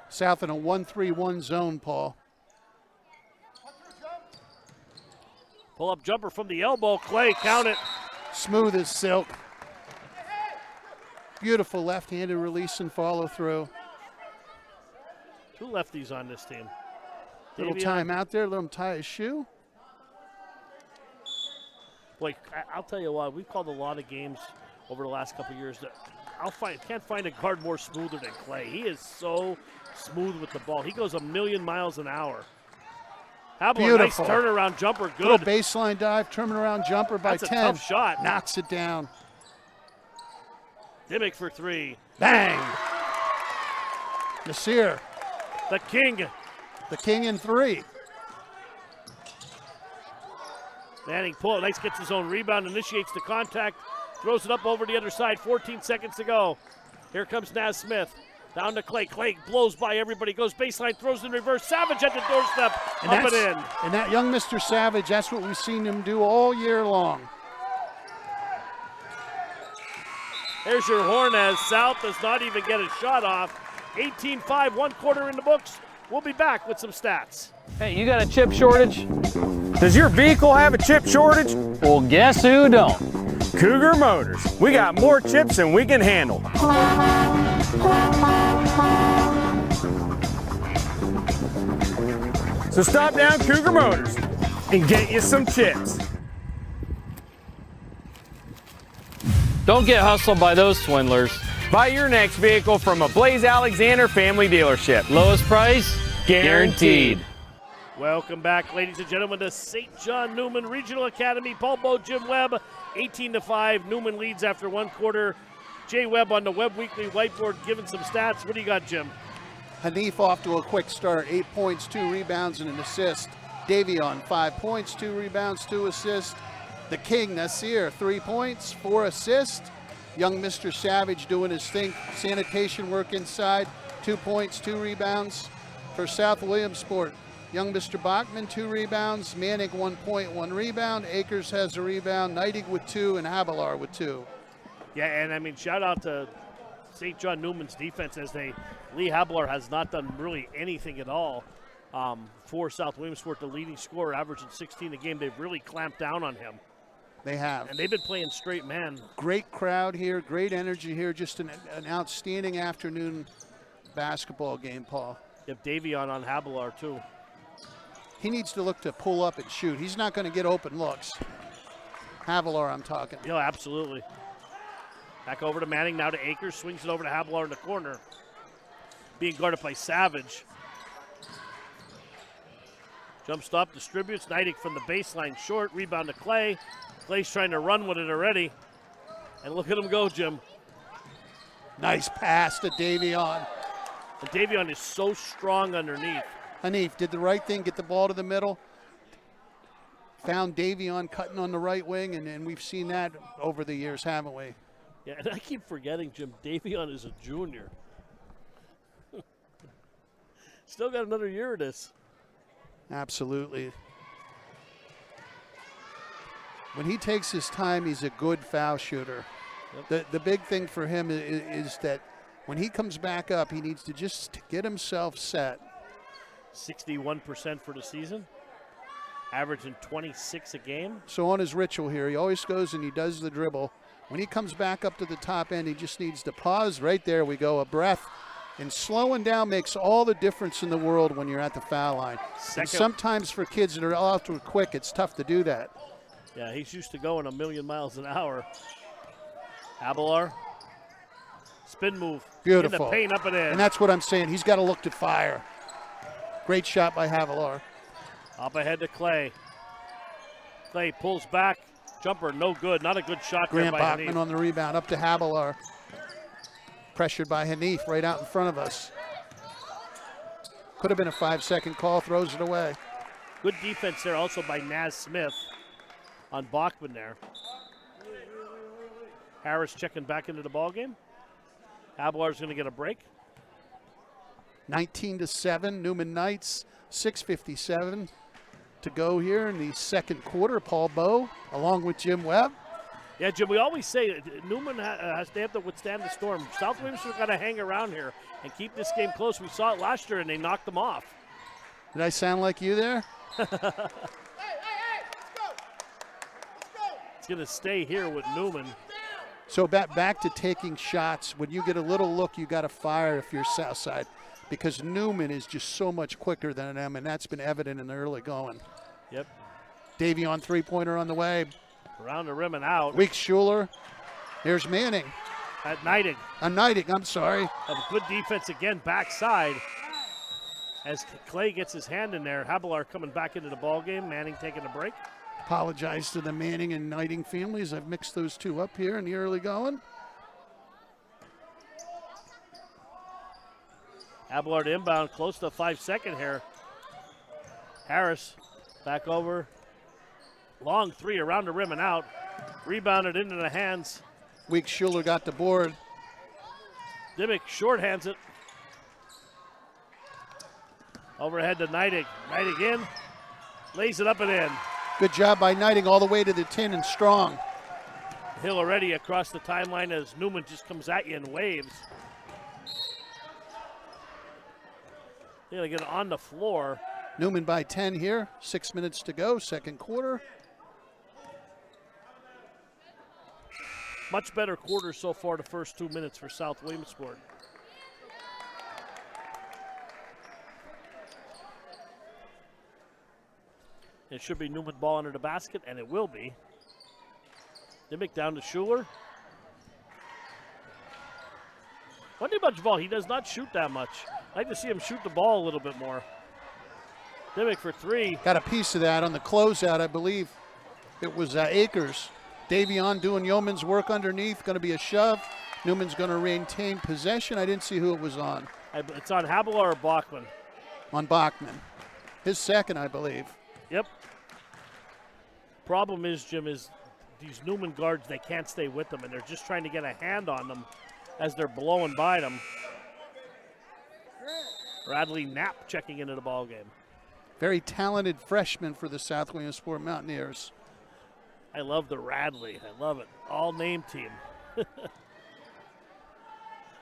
South in a 1-3-1 zone, Paul. Pull-up jumper from the elbow. Clay, count it. Smooth as silk. Beautiful left-handed release and follow-through. Two lefties on this team. Little time out there, let him tie his shoe. Boy, I'll tell you what, we've called a lot of games over the last couple of years that can't find a guard more smoother than Clay. He is so smooth with the ball. He goes a million miles an hour. How about a nice turnaround jumper? Good. Little baseline dive, turnaround jumper by 10. That's a tough shot. Knocks it down. Dimmick for three. Bang! Nasir. The king. The king in three. Manning pull. Nice, gets his own rebound, initiates the contact, throws it up over the other side. 14 seconds to go. Here comes Naz Smith. Down to Clay. Clay blows by everybody, goes baseline, throws in reverse. Savage at the doorstep, up and in. And that young Mr. Savage, that's what we've seen him do all year long. There's your horn as South does not even get a shot off. 18-5, 1 quarter in the books. We'll be back with some stats. Hey, you got a chip shortage? Does your vehicle have a chip shortage? Well, guess who don't? Cougar Motors. We got more chips than we can handle. So stop down Cougar Motors and get you some chips. Don't get hustled by those swindlers. Buy your next vehicle from a Blaze Alexander family dealership. Lowest price, guaranteed. Welcome back, ladies and gentlemen, to St. John Neumann Regional Academy. Paul Bowe, Jim Webb, 18-5. Newman leads after 1 quarter. Jay Webb on the Webb Weekly whiteboard giving some stats. What do you got, Jim? Hanif off to a quick start. 8 points, 2 rebounds, and an assist. Davion, 5 points, 2 rebounds, 2 assists. The King, Nasir, 3 points, 4 assists. Young Mr. Savage doing his thing. Sanitation work inside. 2 points, 2 rebounds. For South Williamsport, young Mr. Bachman, 2 rebounds. Manning, 1 point, 1 rebound. Akers has a rebound. Neidig with 2, and Havilar with 2. Yeah, and I mean, shout out to St. John Newman's defense as Lee Havilar has not done really anything at all for South Williamsport, the leading scorer, averaging 16 a game. They've really clamped down on him. They have. And they've been playing straight man. Great crowd here, great energy here. Just an outstanding afternoon basketball game, Paul. Yep, Davion on Havilar, too. He needs to look to pull up and shoot. He's not going to get open looks. Havilar, I'm talking. Yeah, absolutely. Back over to Manning, now to Akers. Swings it over to Havilar in the corner. Being guarded by Savage. Jump stop, distributes. Neidig from the baseline short. Rebound to Clay. Clay's trying to run with it already. And look at him go, Jim. Nice pass to Davion. And Davion is so strong underneath. Hanif did the right thing, get the ball to the middle. Found Davion cutting on the right wing, and we've seen that over the years, haven't we? Yeah, and I keep forgetting, Jim, Davion is a junior. Still got another year of this. Absolutely. When he takes his time, he's a good foul shooter. Yep. The big thing for him is that when he comes back up, he needs to just get himself set. 61% for the season. Averaging 26 a game. So on his ritual here, he always goes and he does the dribble. When he comes back up to the top end, he just needs to pause. Right there we go, a breath. And slowing down makes all the difference in the world when you're at the foul line. And sometimes for kids that are ultra quick, it's tough to do that. Yeah, he's used to going a million miles an hour. Abelar. Spin move. Beautiful. In the paint, up and in. And that's what I'm saying. He's got to look to fire. Great shot by Havilar. Up ahead to Clay. Clay pulls back. Jumper, no good. Not a good shot there Grant by Bachman Hanif. on the rebound. Up to Havilar. Pressured by Hanif right out in front of us. Could have been a 5-second call. Throws it away. Good defense there also by Naz Smith on Bachman there. Harris checking back into the ballgame. Abelar's going to get a break. 19-7, Neumann Knights, 6:57 to go here in the second quarter. Paul Bowe along with Jim Webb. Yeah, Jim, we always say Neumann has to have to withstand the storm. South Williamsport got to hang around here and keep this game close. We saw it last year and they knocked them off. Did I sound like you there? It's going to stay here with Neumann. So back to taking shots. When you get a little look, you got to fire if you're south side, because Neumann is just so much quicker than them, and that's been evident in the early going. Yep. Davion three-pointer on the way. Around the rim and out. Weeks Schuler. There's Manning. At Neidig. Neidig, I'm sorry. A good defense again, backside. As Clay gets his hand in there, Habelar coming back into the ballgame. Manning taking a break. Apologize to the Manning and Neidig families. I've mixed those two up here in the early going. Habelar to inbound, close to 5-second here. Harris back over. Long three around the rim and out. Rebounded into the hands. Weeks Schuler got the board. Dimmick shorthands it. Overhead to Neidig. Neidig in. Lays it up and in. Good job by Neidig all the way to the 10 and strong. Hill already across the timeline as Neumann just comes at you in waves. They're going to get on the floor. Neumann by 10 here. 6 minutes to go, second quarter. Much better quarter so far, the first 2 minutes for South Williamsport. It should be Neumann ball under the basket, and it will be. Dimmick down to Schuler. One thing about Javal, he does not shoot that much. I like to see him shoot the ball a little bit more. Dimmick for three. Got a piece of that on the closeout, I believe. It was Akers. Davion doing yeoman's work underneath. Going to be a shove. Newman's going to maintain possession. I didn't see who it was on. It's on Habelar or Bachman? On Bachman. His second, I believe. Yep. Problem is, Jim, is these Neumann guards, they can't stay with them, and they're just trying to get a hand on them as they're blowing by them. Bradley Knapp checking into the ballgame. Very talented freshman for the South Williamsport Mountaineers. I love the Radley. I love it. All name team.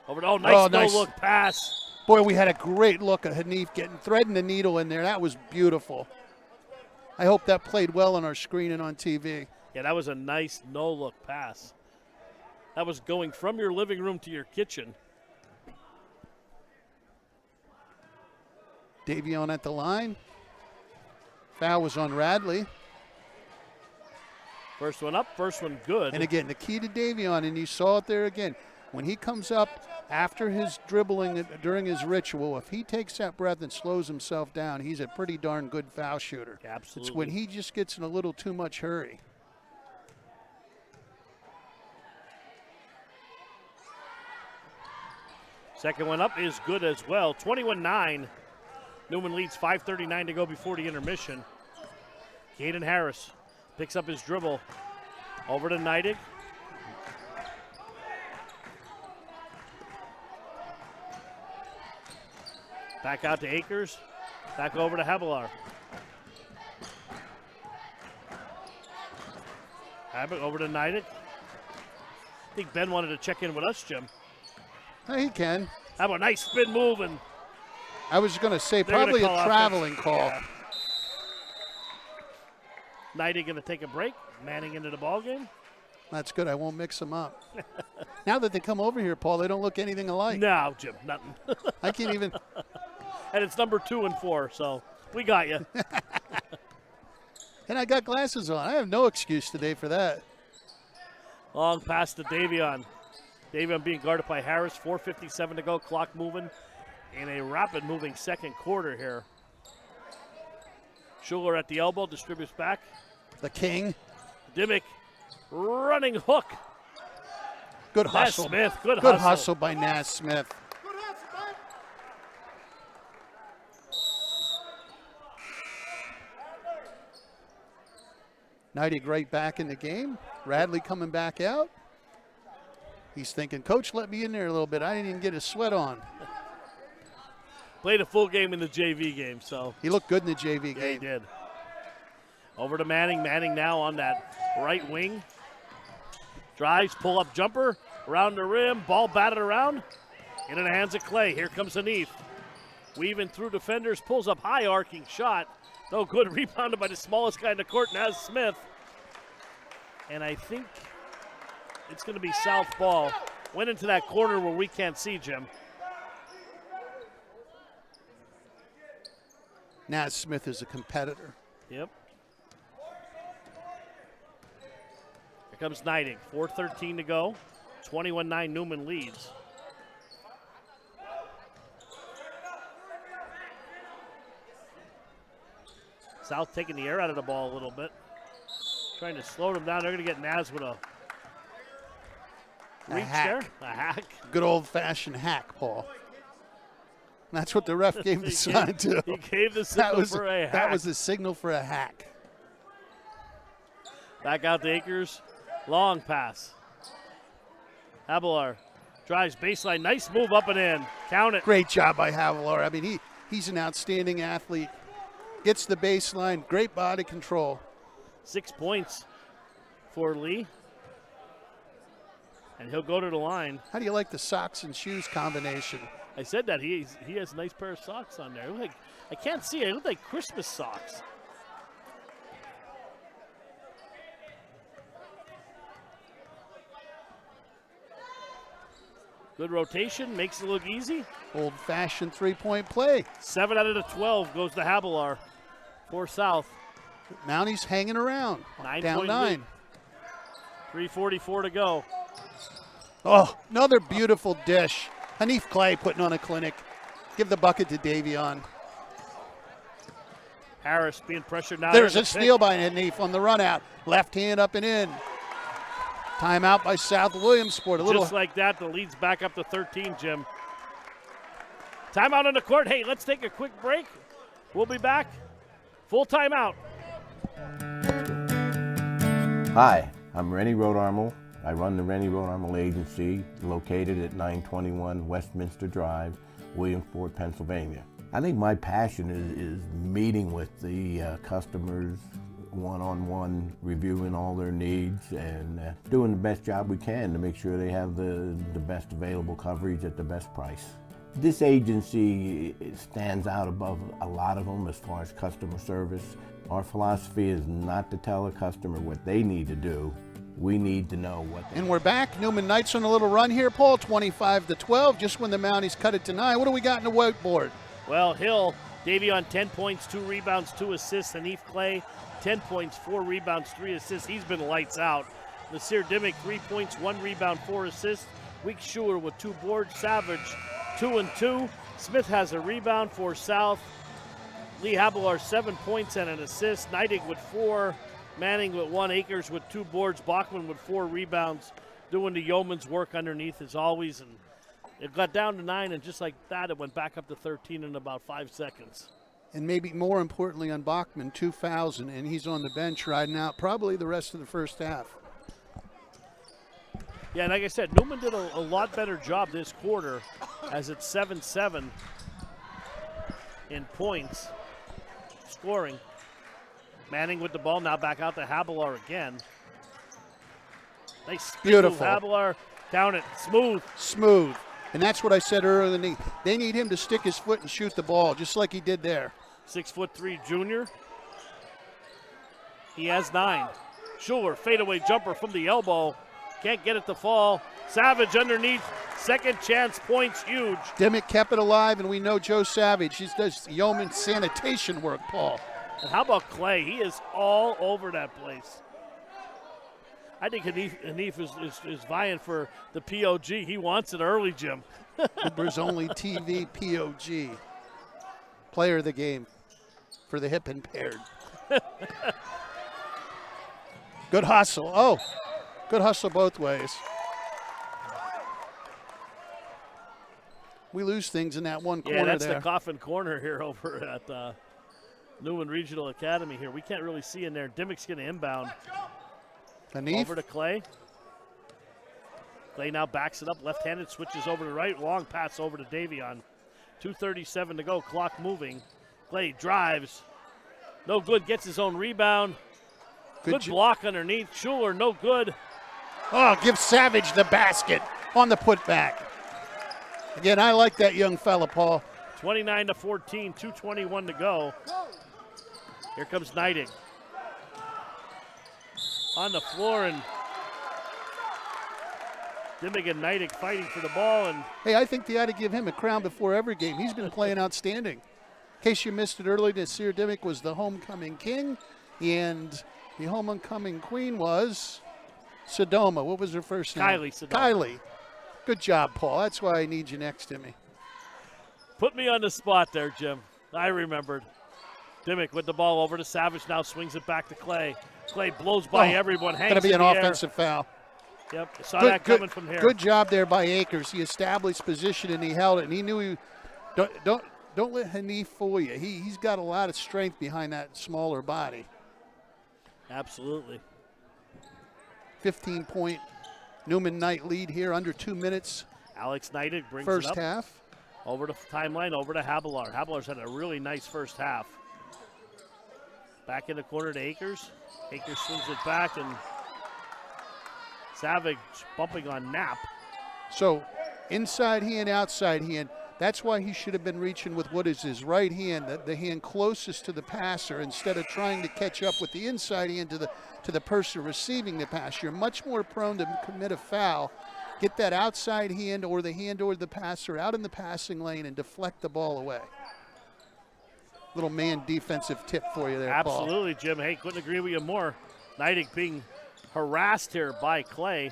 Over to, nice no-look pass. Boy, we had a great look at Hanif threading the needle in there. That was beautiful. I hope that played well on our screen and on TV. Yeah, that was a nice no-look pass. That was going from your living room to your kitchen. Davion at the line. Foul was on Radley. First one up, first one good. And again, the key to Davion, and you saw it there again, when he comes up after his dribbling during his ritual, if he takes that breath and slows himself down, he's a pretty darn good foul shooter. Absolutely. It's when he just gets in a little too much hurry. Second one up is good as well. 21-9. Neumann leads 5:39 to go before the intermission. Caden Harris picks up his dribble. Over to Neidig. Back out to Akers. Back over to Habelar. Over to Neidig. I think Ben wanted to check in with us, Jim. He can. How about a nice spin move? And I was going to say probably a traveling call. Yeah. Knighty going to take a break. Manning into the ball game. That's good. I won't mix them up. Now that they come over here, Paul, they don't look anything alike. No, Jim, nothing. I can't even. And it's number 2 and 4, so we got you. And I got glasses on. I have no excuse today for that. Long pass to Davion. Davion being guarded by Harris. 4:57 to go. Clock moving in a rapid moving second quarter here. Schuler at the elbow, distributes back. The king. Dimmick running hook. Good hustle. Smith, good hustle by Naismith. Knighty right back in the game. Radley coming back out. He's thinking, Coach, let me in there a little bit. I didn't even get a sweat on. Played a full game in the JV game, so. He looked good in the JV game. Yeah, he did. Over to Manning. Manning now on that right wing. Drives, pull-up jumper, around the rim, ball batted around. Into the hands of Clay. Here comes Hanif. Weaving through defenders, pulls up high arcing shot. No good, rebounded by the smallest guy in the court, Naz Smith. And I think it's going to be south ball. Went into that corner where we can't see, Jim. Naz Smith is a competitor. Yep. Here comes Knighting. 4:13 to go. 21-9 Neumann leads. South taking the air out of the ball a little bit. Trying to slow them down. They're going to get Naz with a reach there. A hack. Good old-fashioned hack, Paul. That's what the ref gave the sign to. He gave the signal for a hack. That was the signal for a hack. Back out to Akers. Long pass. Habelar drives baseline. Nice move up and in. Count it. Great job by Habelar. I mean, he's an outstanding athlete. Gets the baseline. Great body control. 6 points for Lee. And he'll go to the line. How do you like the socks and shoes combination? I said that he has a nice pair of socks on there. I can't see it. They look like Christmas socks. Good rotation, makes it look easy. Old-fashioned three-point play. 7 out of the 12 goes to Habelar for South. Mounties hanging around. 9 down 9. 3:44 to go. Oh, another beautiful dish. Hanif Clay putting on a clinic. Give the bucket to Davion. Harris being pressured now. There's a steal by Hanif on the run out. Left hand up and in. Timeout by South Williamsport. Just like that, the lead's back up to 13, Jim. Timeout on the court. Hey, let's take a quick break. We'll be back. Full timeout. Hi, I'm Rennie Rodarmel. I run the Rennie Rodarmel Agency, located at 921 Westminster Drive, Williamsport, Pennsylvania. I think my passion is meeting with the customers one-on-one, reviewing all their needs and doing the best job we can to make sure they have the best available coverage at the best price. This agency stands out above a lot of them as far as customer service. Our philosophy is not to tell a customer what they need to do. We need to know what they And we're back. Neumann Knights on a little run here, Paul, 25-12, just when the Mounties cut it to 9. What do we got in the whiteboard? Well, Hill, Davion 10 points, 2 rebounds, 2 assists. Hanif Clay, 10 points, 4 rebounds, 3 assists. He's been lights out. Nasir Dimmick, 3 points, 1 rebound, 4 assists. Week Schuler with 2 boards. Savage, 2 and 2. Smith has a rebound for South. Lee Habelar, 7 points and an assist. Neidig with 4. Manning with 1. Akers with 2 boards. Bachman with 4 rebounds. Doing the yeoman's work underneath as always. And it got down to 9, and just like that, it went back up to 13 in about 5 seconds. And maybe more importantly on Bachman, 2 fouls, and he's on the bench riding out probably the rest of the first half. Yeah, and like I said, Neumann did a lot better job this quarter as it's 7-7 in points, scoring. Manning with the ball, now back out to Habelar again. Nice Beautiful. Habelar, down it, smooth. Smooth. And that's what I said earlier. They need him to stick his foot and shoot the ball, just like he did there. 6'3" junior. He has 9. Schuler, fadeaway jumper from the elbow. Can't get it to fall. Savage underneath. Second chance points, huge. Dimmick kept it alive, and we know Joe Savage. He does yeoman sanitation work, Paul. And how about Clay? He is all over that place. I think Hanif is vying for the POG. He wants it early, Jim. Cooper's only TV POG. Player of the game for the hip impaired. Good hustle. Oh, good hustle both ways. We lose things in that one corner there. Yeah, that's the coffin corner here over at Neumann Regional Academy here. We can't really see in there. Dimmick's going to inbound. Hanif. Over to Clay. Clay now backs it up. Left-handed, switches over to right. Long pass over to Davion. 2:37 to go. Clock moving. Clay drives. No good. Gets his own rebound. Good block underneath. Schuler, no good. Oh, give Savage the basket on the putback. Again, I like that young fella, Paul. 29-14, 2:21 to go. Here comes Neidig. On the floor, and Dimmick and Neidig fighting for the ball. And hey, I think they ought to give him a crown before every game. He's been playing outstanding. In case you missed it earlier, Nasir Dimmick was the homecoming king, and the homecoming queen was Sodoma. What was her first name? Kylie Sodoma. Kylie. Good job, Paul. That's why I need you next to me. Put me on the spot there, Jim. I remembered. Dimmick with the ball over to Savage. Now swings it back to Clay. Clay blows by everyone. Hangs going to be in an the offensive air. foul. Yep, saw that coming from here. Good job there by Akers. He established position and he held it. And he knew he don't let Hanif fool you. He's got a lot of strength behind that smaller body. Absolutely. 15-point Neumann Knight lead here, under 2 minutes. Alex Neidig brings first it up. Half. Over the timeline, over to Habelar. Habelar's had a really nice first half. Back in the corner to Akers. Akers swings it back, and Savage bumping on Knapp. So inside hand, outside hand. That's why he should have been reaching with what is his right hand, the hand closest to the passer, instead of trying to catch up with the inside hand to the person receiving the pass. You're much more prone to commit a foul. Get that outside hand or the passer out in the passing lane and deflect the ball away. Little man defensive tip for you there, Paul. Absolutely, Jim. Hey, couldn't agree with you more. Neidig being harassed here by Clay.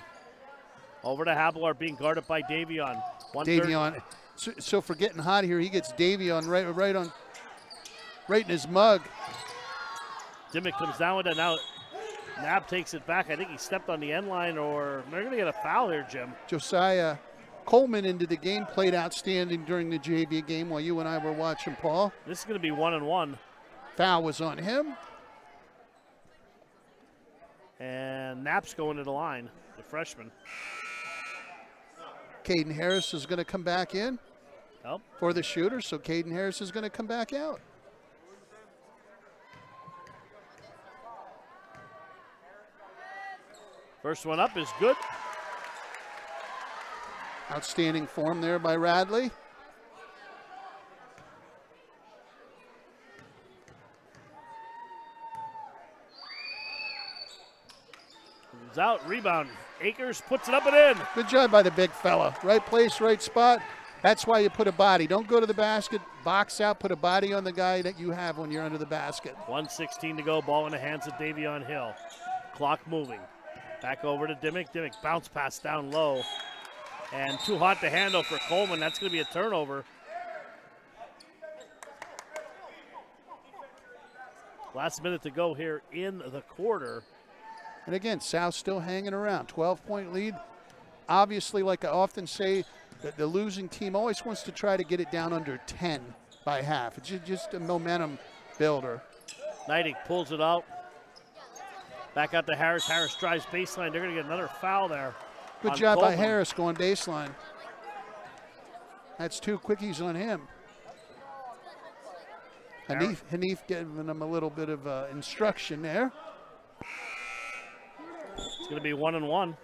Over to Habelar being guarded by Davion. Davion. So for getting hot here, he gets Davion right in his mug. Dimmick comes down with it. Now Knapp takes it back. I think he stepped on the end line, or they're going to get a foul here, Jim. Josiah Coleman into the game, played outstanding during the JV game while you and I were watching, Paul. This is going to be 1-1. Foul was on him. And Knapp's going to the line, the freshman. Caden Harris is going to come back in for the shooter, so Caden Harris is going to come back out. First one up is good. Outstanding form there by Radley. He's out, rebound. Akers puts it up and in. Good job by the big fella. Right place, right spot. That's why you put a body. Don't go to the basket, box out, put a body on the guy that you have when you're under the basket. 1:16 to go, ball in the hands of Davion Hill. Clock moving. Back over to Dimmick. Dimmick bounce pass down low. And too hot to handle for Coleman. That's going to be a turnover. Last minute to go here in the quarter. And again, South still hanging around. 12-point lead. Obviously, like I often say, that the losing team always wants to try to get it down under 10 by half. It's just a momentum builder. Neidig pulls it out. Back out to Harris. Harris drives baseline. They're going to get another foul there. Good job by Harris going baseline. That's 2 quickies on him. Hanif giving him a little bit of instruction there. It's going to be 1-1.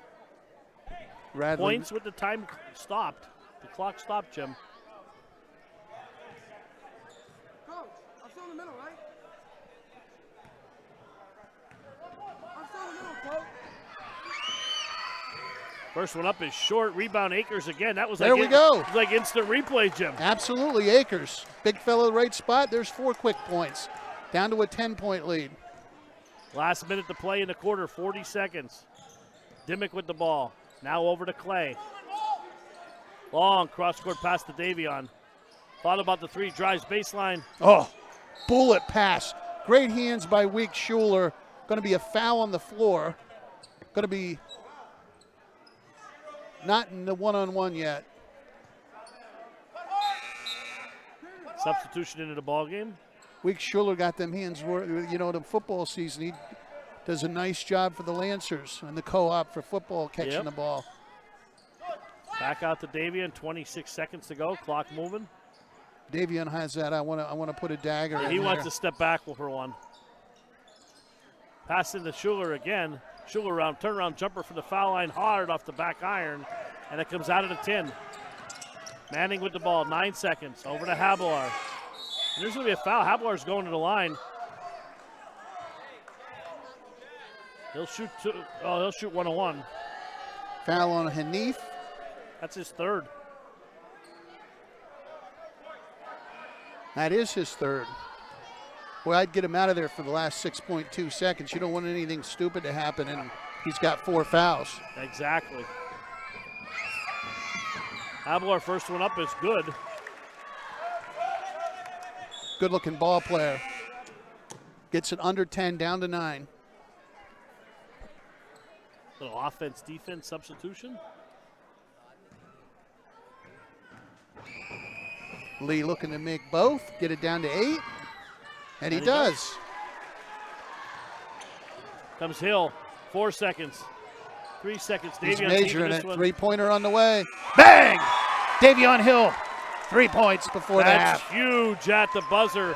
Radley. Points with the time stopped. The clock stopped, Jim. First one up is short. Rebound Akers again. That was There like we go. It was like instant replay, Jim. Absolutely, Akers. Big fella, right spot. There's 4 quick points. Down to a 10-point lead. Last minute to play in the quarter, 40 seconds. Dimmick with the ball. Now over to Clay. Long cross-court pass to Davion. Thought about the three, drives baseline. Oh, bullet pass. Great hands by Week Schuler. Going to be a foul on the floor. Going to be not in the one-on-one yet. Substitution into the ball game. Week Schuler got them hands, the football season. He does a nice job for the Lancers and the co-op for football catching the ball. Back out to Davion, 26 seconds to go, clock moving. Davion has that. I want to put a dagger in He wants there. to step back for one. Pass into Schuler again. Schuler around, turnaround jumper from the foul line, hard off the back iron, and it comes out of the 10. Manning with the ball, 9 seconds, over to Habelar. And there's going to be a foul. Habelar's going to the line. He'll shoot he'll shoot 101. Foul on Hanif. That's his third. That is his third. Boy, I'd get him out of there for the last 6.2 seconds. You don't want anything stupid to happen, and he's got 4 fouls. Exactly. Habelar, first one up is good. Good-looking ball player. Gets it under 10, down to 9. Little offense-defense substitution. Lee looking to make both, get it down to 8, and he does. Comes Hill, 4 seconds, 3 seconds. He's Davion measuring this it, one. three-pointer on the way. Bang! Davion Hill, 3 points before the That's half. huge at the buzzer.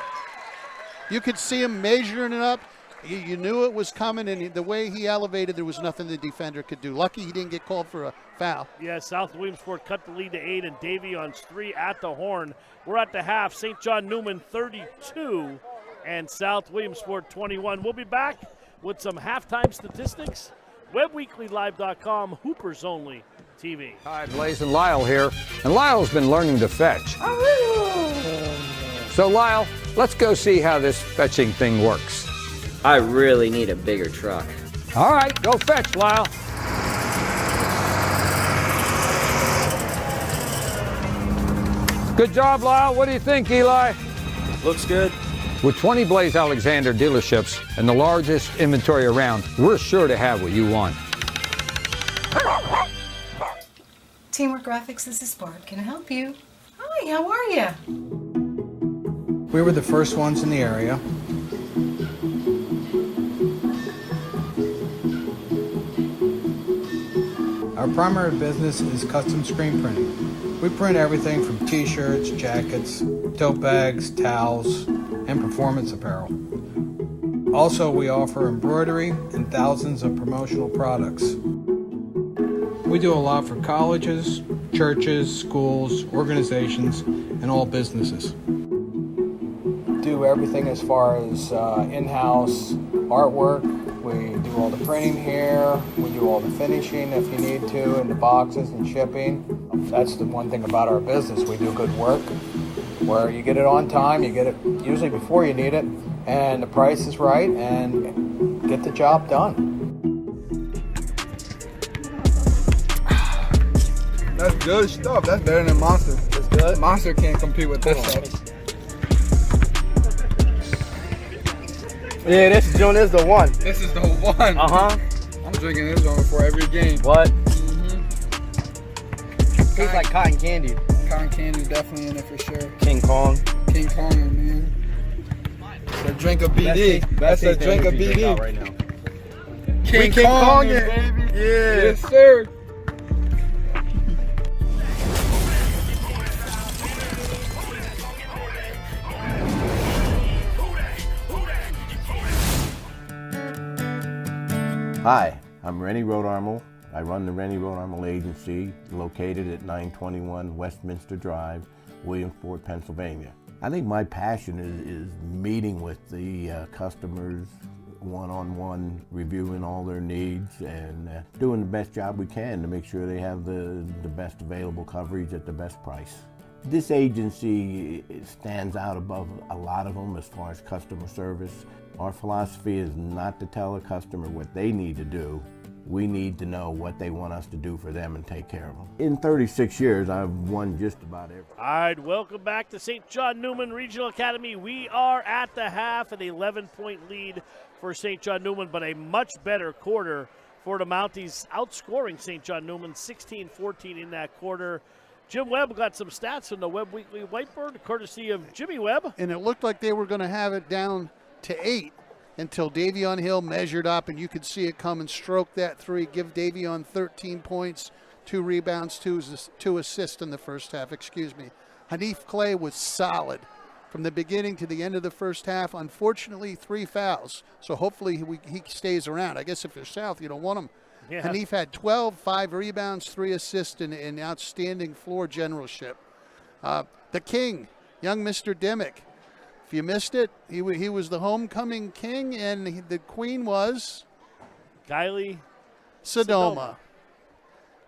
You could see him measuring it up. You knew it was coming, and the way he elevated, there was nothing the defender could do. Lucky he didn't get called for a foul. Yeah, South Williamsport cut the lead to 8, and Davion's 3 at the horn. We're at the half. St. John Neumann 32 and South Williamsport 21. We'll be back with some halftime statistics. WebWeeklyLive.com, Hoopers Only TV. Hi, Blaze and Lyle here, and Lyle's been learning to fetch. So Lyle, let's go see how this fetching thing works. I really need a bigger truck. All right, go fetch, Lyle. Good job, Lyle. What do you think, Eli? Looks good. With 20 Blaze Alexander dealerships and the largest inventory around, we're sure to have what you want. Teamwork Graphics, this is Barb. Can I help you? Hi, how are you? We were the first ones in the area. Our primary business is custom screen printing. We print everything from t-shirts, jackets, tote bags, towels, and performance apparel. Also, we offer embroidery and thousands of promotional products. We do a lot for colleges, churches, schools, organizations, and all businesses. Do everything as far as in-house artwork. We do all the printing here. We do all the finishing if you need to, and the boxes and shipping. That's the one thing about our business. We do good work where you get it on time, you get it usually before you need it, and the price is right, and get the job done. That's good stuff. That's better than Monster. That's good. Monster can't compete with this stuff. Yeah, this joint is the one. This is the one. Uh-huh. I'm drinking this one before every game. What? Mm-hmm. Tastes like cotton candy. Cotton candy definitely in it for sure. King Kong. King Kong, man. The drink of BD. That's a drink of BD. Right now. King Kong, baby. Yeah. Yes, sir. Hi, I'm Rennie Rodarmel. I run the Rennie Rodarmel Agency, located at 921 Westminster Drive, Williamsport, Pennsylvania. I think my passion is meeting with the customers one-on-one reviewing all their needs and doing the best job we can to make sure they have the best available coverage at the best price. This agency stands out above a lot of them as far as customer service. Our philosophy is not to tell a customer what they need to do. We need to know what they want us to do for them and take care of them. In 36 years, I've won just about everything. All right, welcome back to St. John Neumann Regional Academy. We are at the half, an 11-point lead for St. John Neumann, but a much better quarter for the Mounties, outscoring St. John Neumann 16-14 in that quarter. Jim Webb got some stats from the Webb Weekly Whiteboard, courtesy of Jimmy Webb. And it looked like they were going to have it down to 8 until Davion Hill measured up, and you could see it come and stroke that 3, give Davion 13 points, 2 rebounds, 2 assists in the first half, Hanif Clay was solid from the beginning to the end of the first half. Unfortunately, 3 fouls, so hopefully he stays around. I guess if you're South, you don't want him. Yeah. Hanif had 12, 5 rebounds, 3 assists, and outstanding floor generalship. The king, young Mr. Dimmick. If you missed it, he was the homecoming king, and the queen was Kylie Sodoma.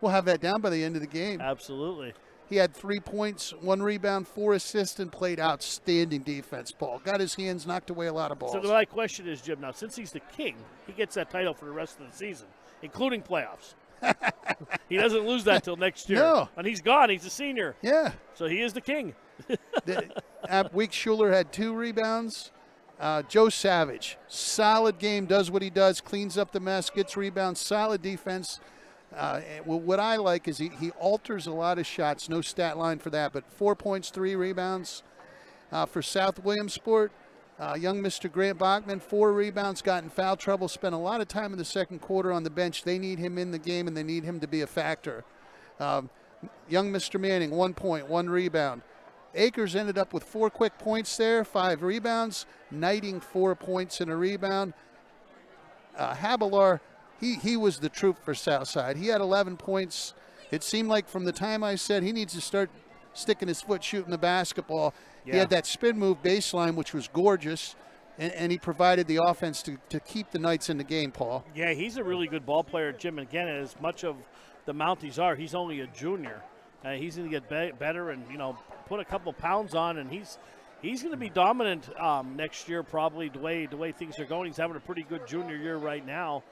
We'll have that down by the end of the game. Absolutely. He had 3 points, 1 rebound, 4 assists, and played outstanding defense, Paul. Got his hands knocked away a lot of balls. So my question is, Jim, now since he's the king, he gets that title for the rest of the season, including playoffs. He doesn't lose that till next year. No. And he's gone. He's a senior. Yeah. So he is the king. Week Schuler had 2 rebounds. Joe Savage, solid game, does what he does, cleans up the mess, gets rebounds, solid defense. What I like is he alters a lot of shots. No stat line for that, but 4 points, 3 rebounds. For South Williamsport, young Mr. Grant Bachman, 4 rebounds, got in foul trouble, spent a lot of time in the second quarter on the bench. They need him in the game, and they need him to be a factor. Young Mr. Manning, 1 point, 1 rebound. Akers ended up with 4 quick points there, 5 rebounds. Knighting, 4 points and a rebound. Habelar, he was the troop for Southside. He had 11 points. It seemed like from the time I said he needs to start sticking his foot shooting the basketball. Yeah. He had that spin move baseline, which was gorgeous, and he provided the offense to keep the Knights in the game, Paul. Yeah, he's a really good ball player, Jim. And again, as much of the Mounties are, he's only a junior. He's going to get better and, put a couple pounds on, and he's going to be dominant next year probably the way things are going. He's having a pretty good junior year right now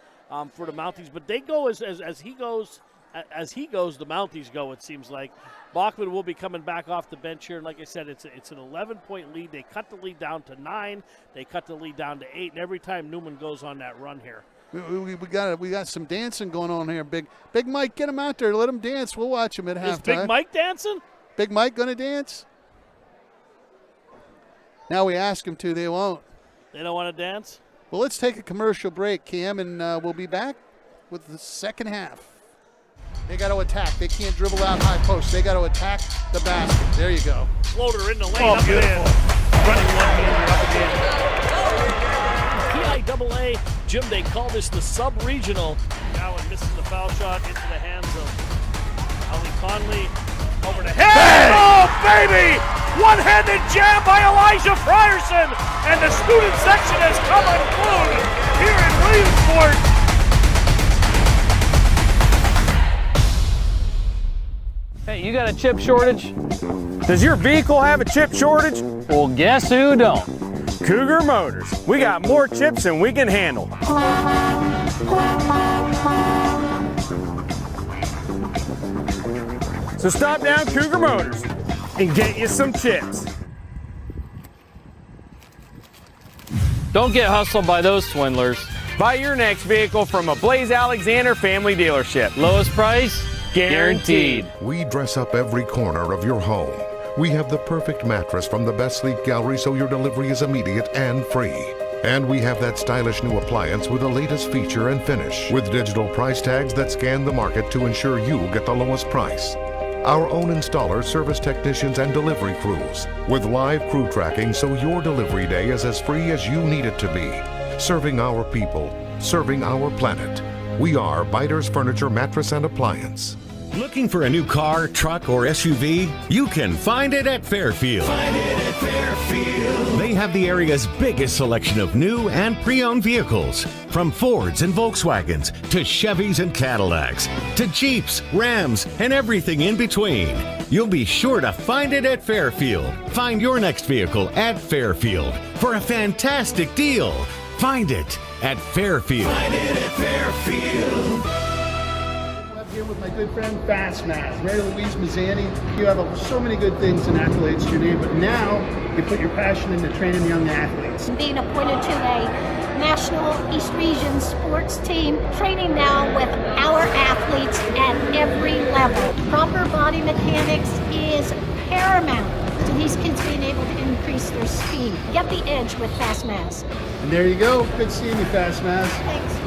for the Mounties. But they go as he goes, the Mounties go, it seems like. Bachman will be coming back off the bench here. And like I said, it's an 11-point lead. They cut the lead down to 9. They cut the lead down to 8. And every time Neumann goes on that run here. We got some dancing going on here. Big Mike, get him out there. Let him dance. We'll watch him at halftime. Is Big Mike dancing? Big Mike going to dance? Now we ask him to. They won't. They don't want to dance? Well, let's take a commercial break, Cam, and we'll be back with the second half. They got to attack. They can't dribble out high post. They got to attack the basket. There you go. Floater in the lane. Oh, up beautiful. and in. Running one-hander up and in. PIAA, Jim, they call this the sub-regional. Allen misses the foul shot into the hands of Ali Conley. Over the head. Bang! Oh, baby! One-handed jam by Elijah Frierson. And the student section has come unglued here in Williamsport. Hey, you got a chip shortage? Does your vehicle have a chip shortage? Well, guess who don't? Cougar Motors. We got more chips than we can handle. So stop down Cougar Motors and get you some chips. Don't get hustled by those swindlers. Buy your next vehicle from a Blaze Alexander family dealership. Lowest price, guaranteed. We dress up every corner of your home. We have the perfect mattress from the best sleep gallery so your delivery is immediate and free. And we have that stylish new appliance with the latest feature and finish, with digital price tags that scan the market to ensure you get the lowest price. Our own installers, service technicians, and delivery crews, with live crew tracking so your delivery day is as free as you need it to be. Serving our people, serving our planet. We are Biters Furniture, Mattress, and Appliance. Looking for a new car, truck, or SUV? You can find it at Fairfield. Find it at Fairfield. They we have the area's biggest selection of new and pre-owned vehicles. From Fords and Volkswagens to Chevys and Cadillacs to Jeeps, Rams, and everything in between. You'll be sure to find it at Fairfield. Find your next vehicle at Fairfield for a fantastic deal. Find it at Fairfield. Find it at Fairfield. I'm here with my good friend Fast Math, Mary Louise Mazzani. You have so many good things and accolades to your name, but now you put your passion into training young athletes. Being appointed to a National East Region sports team, training now with our athletes at every level. Proper body mechanics is paramount to these kids being able to increase their speed. Get the edge with Fast Mass. And there you go. Good seeing you, Fast Mass. Thanks.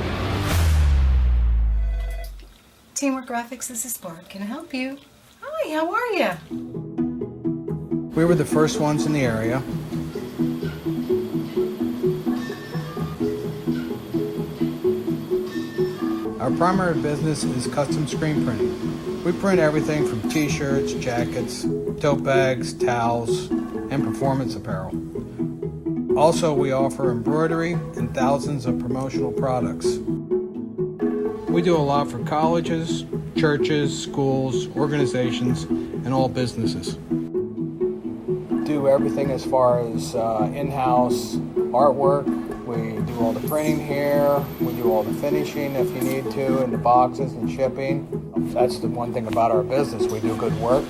Teamwork Graphics, this is Barb. Can I help you? Hi, how are you? We were the first ones in the area. Our primary business is custom screen printing. We print everything from t-shirts, jackets, tote bags, towels, and performance apparel. Also, we offer embroidery and thousands of promotional products. We do a lot for colleges, churches, schools, organizations, and all businesses. Do everything as far as in-house artwork. We do all the printing here. We do all the finishing if you need to, and the boxes and shipping. That's the one thing about our business. We do good work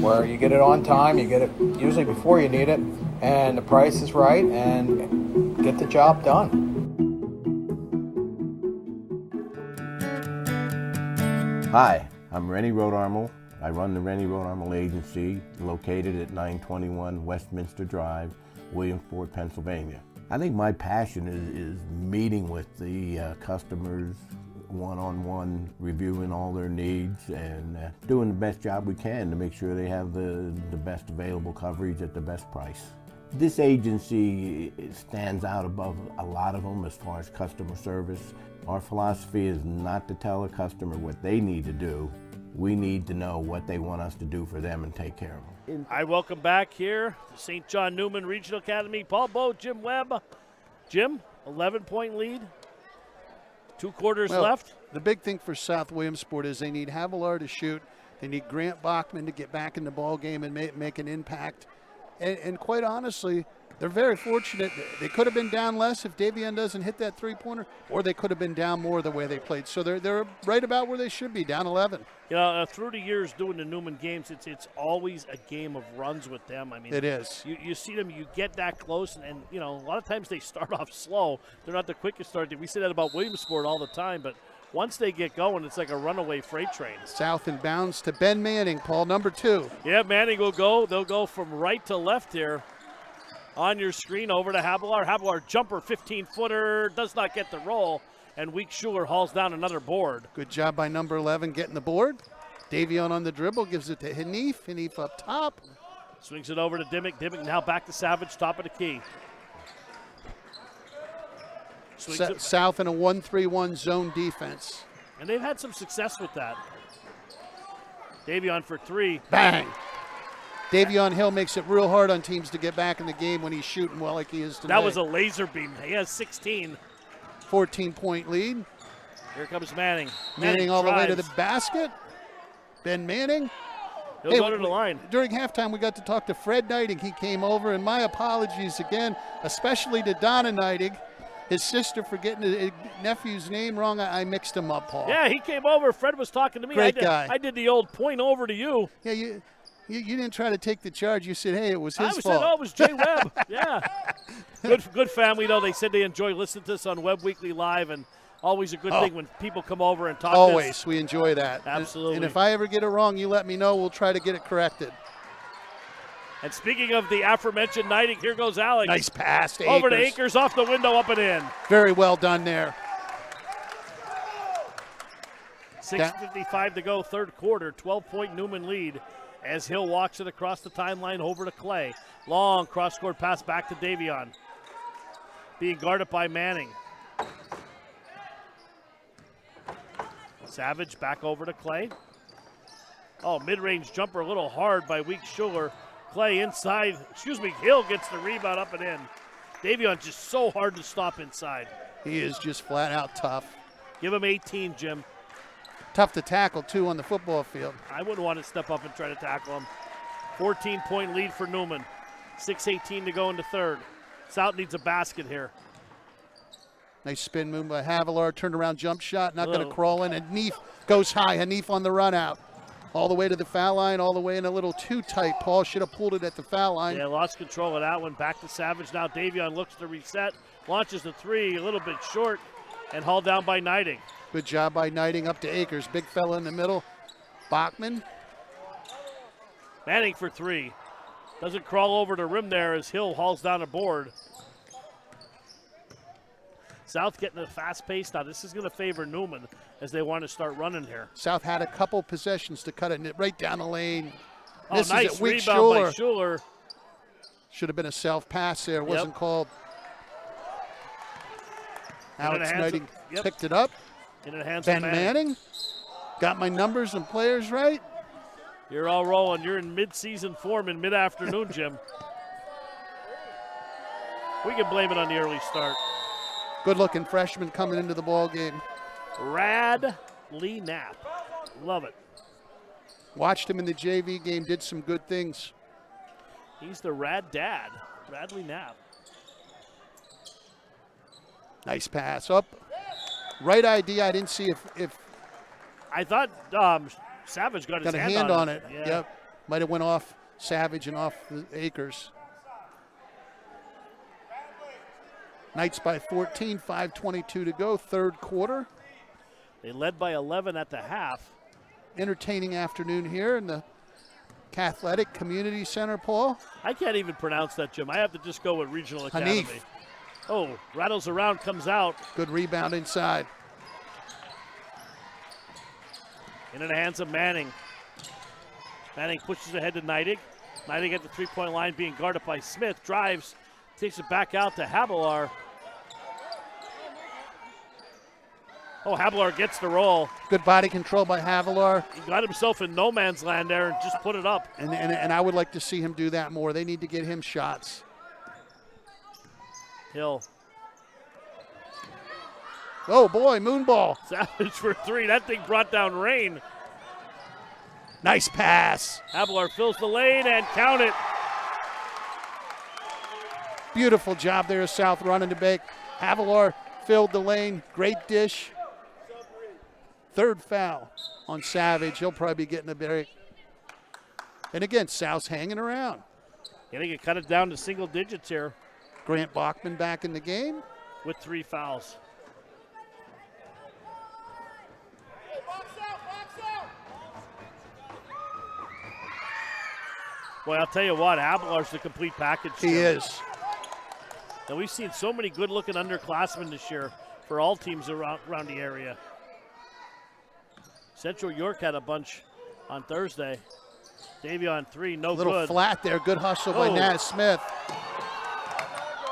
where you get it on time, you get it usually before you need it, and the price is right, and get the job done. Hi, I'm Rennie Rodarmel. I run the Rennie Rodarmel Agency, located at 921 Westminster Drive, Williamsport, Pennsylvania. I think my passion is meeting with the customers one-on-one, reviewing all their needs, and doing the best job we can to make sure they have the best available coverage at the best price. This agency stands out above a lot of them as far as customer service. Our philosophy is not to tell a customer what they need to do. We need to know what they want us to do for them and take care of them. I welcome back here to St. John Neumann Regional Academy. Paul Bowe, Jim Webb. Jim, 11-point lead. 2 quarters left. The big thing for South Williamsport is they need Havilar to shoot. They need Grant Bachman to get back in the ball game and make an impact. And quite honestly, they're very fortunate. They could have been down less if Davion doesn't hit that three-pointer, or they could have been down more the way they played. So they're right about where they should be, down 11. You know, through the years doing the Neumann games, it's always a game of runs with them. I mean, it is. You see them, you get that close, and you know, a lot of times they start off slow. They're not the quickest start. We say that about Williamsport all the time, but once they get going, it's like a runaway freight train. South and bounds to Ben Manning, Paul, number 2. Yeah, Manning will go. They'll go from right to left here. On your screen, over to Havilar. Havilar jumper, 15-footer, does not get the roll, and Week Schuler hauls down another board. Good job by number 11 getting the board. Davion on the dribble, gives it to Hanif. Hanif up top. Swings it over to Dimmick. Dimmick now back to Savage, top of the key. South in a 1-3-1 zone defense. And they've had some success with that. Davion for 3. Bang! Davion Hill makes it real hard on teams to get back in the game when he's shooting well like he is today. That was a laser beam. He has 16. 14-point lead. Here comes Manning. Manning all the way to the basket. Ben Manning. He'll go to the line. During halftime, we got to talk to Fred Neidig. He came over, and my apologies again, especially to Donna Neidig, his sister, for getting his nephew's name wrong. I mixed him up, Paul. Yeah, he came over. Fred was talking to me. Great guy. I did the old point over to you. Yeah, you didn't try to take the charge. You said, hey, it was his fault. I said, oh, it was Jay Webb. Yeah. Good family, though. They said they enjoy listening to us on Webb Weekly Live, and always a good thing when people come over and talk to us. Always. We enjoy that. Absolutely. And if I ever get it wrong, you let me know. We'll try to get it corrected. And speaking of the aforementioned Neidig, here goes Alex. Nice pass to over Akers. to Akers, off the window, up and in. Very well done there. 6:55 to go, third quarter, 12-point Neumann lead as Hill walks it across the timeline over to Clay. Long cross-court pass back to Davion. Being guarded by Manning. Savage back over to Clay. Oh, mid-range jumper a little hard by Week Schuler. Clay inside. Hill gets the rebound up and in. Davion's just so hard to stop inside. He is just flat out tough. Give him 18, Jim. Tough to tackle, too, on the football field. I wouldn't want to step up and try to tackle him. 14-point lead for Neumann. 6:18 to go into third. South needs a basket here. Nice spin move by Havilar. Turned around jump shot. Not going to crawl in. And Hanif goes high. Hanif on the run out. All the way to the foul line. All the way in a little too tight. Paul should have pulled it at the foul line. Yeah, lost control of that one. Back to Savage. Now Davion looks to reset. Launches the three. A little bit short. And hauled down by Knighting. Good job by Knighting up to Akers. Big fella in the middle. Bachman. Manning for three. Doesn't crawl over the rim there as Hill hauls down a board. South getting a fast pace now. This is going to favor Neumann as they want to start running here. South had a couple possessions to cut it right down the lane. Oh, This nice is a weak rebound by Schuler. Should have been a self-pass there. Wasn't called. Alex Knighting picked it up. Into the hands Ben of Manning. Got my numbers and players right. You're all rolling. You're in mid-season form in mid-afternoon, Jim. We can blame it on the early start. Good-looking freshman coming into the ball game. Radley Knapp. Love it. Watched him in the JV game. Did some good things. He's the rad dad, Radley Knapp. Nice pass up. Right idea. I didn't see if I thought Savage got his a hand on it. Yeah. Yep. Might have went off Savage and off the Akers. Knights by 14, 5:22 to go, third quarter. They led by 11 at the half. Entertaining afternoon here in the Cathletic Community Center, Paul. I can't even pronounce that, Jim. I have to just go with Regional Academy. Hanif. Oh, rattles around, comes out. Good rebound inside. Into the hands of Manning. Manning pushes ahead to Knighting. Knighting at the three-point line being guarded by Smith. Drives, takes it back out to Havilar. Oh, Havilar gets the roll. Good body control by Havilar. He got himself in no man's land there and just put it up. And I would like to see him do that more. They need to get him shots. Hill. Oh, boy, moonball. Savage for three. That thing brought down rain. Nice pass. Havilar fills the lane and count it. Beautiful job there, South running to bake. Havilar filled the lane. Great dish. Third foul on Savage. He'll probably be getting a break. And again, South's hanging around. Getting it cut it down to single digits here. Grant Bachman back in the game. With 3 fouls. Well, I'll tell you what, Havilar's the complete package. He is. Now, we've seen so many good-looking underclassmen this year for all teams around the area. Central York had a bunch on Thursday. Davion 3, no good. Little flat there. Good hustle by Naz Smith.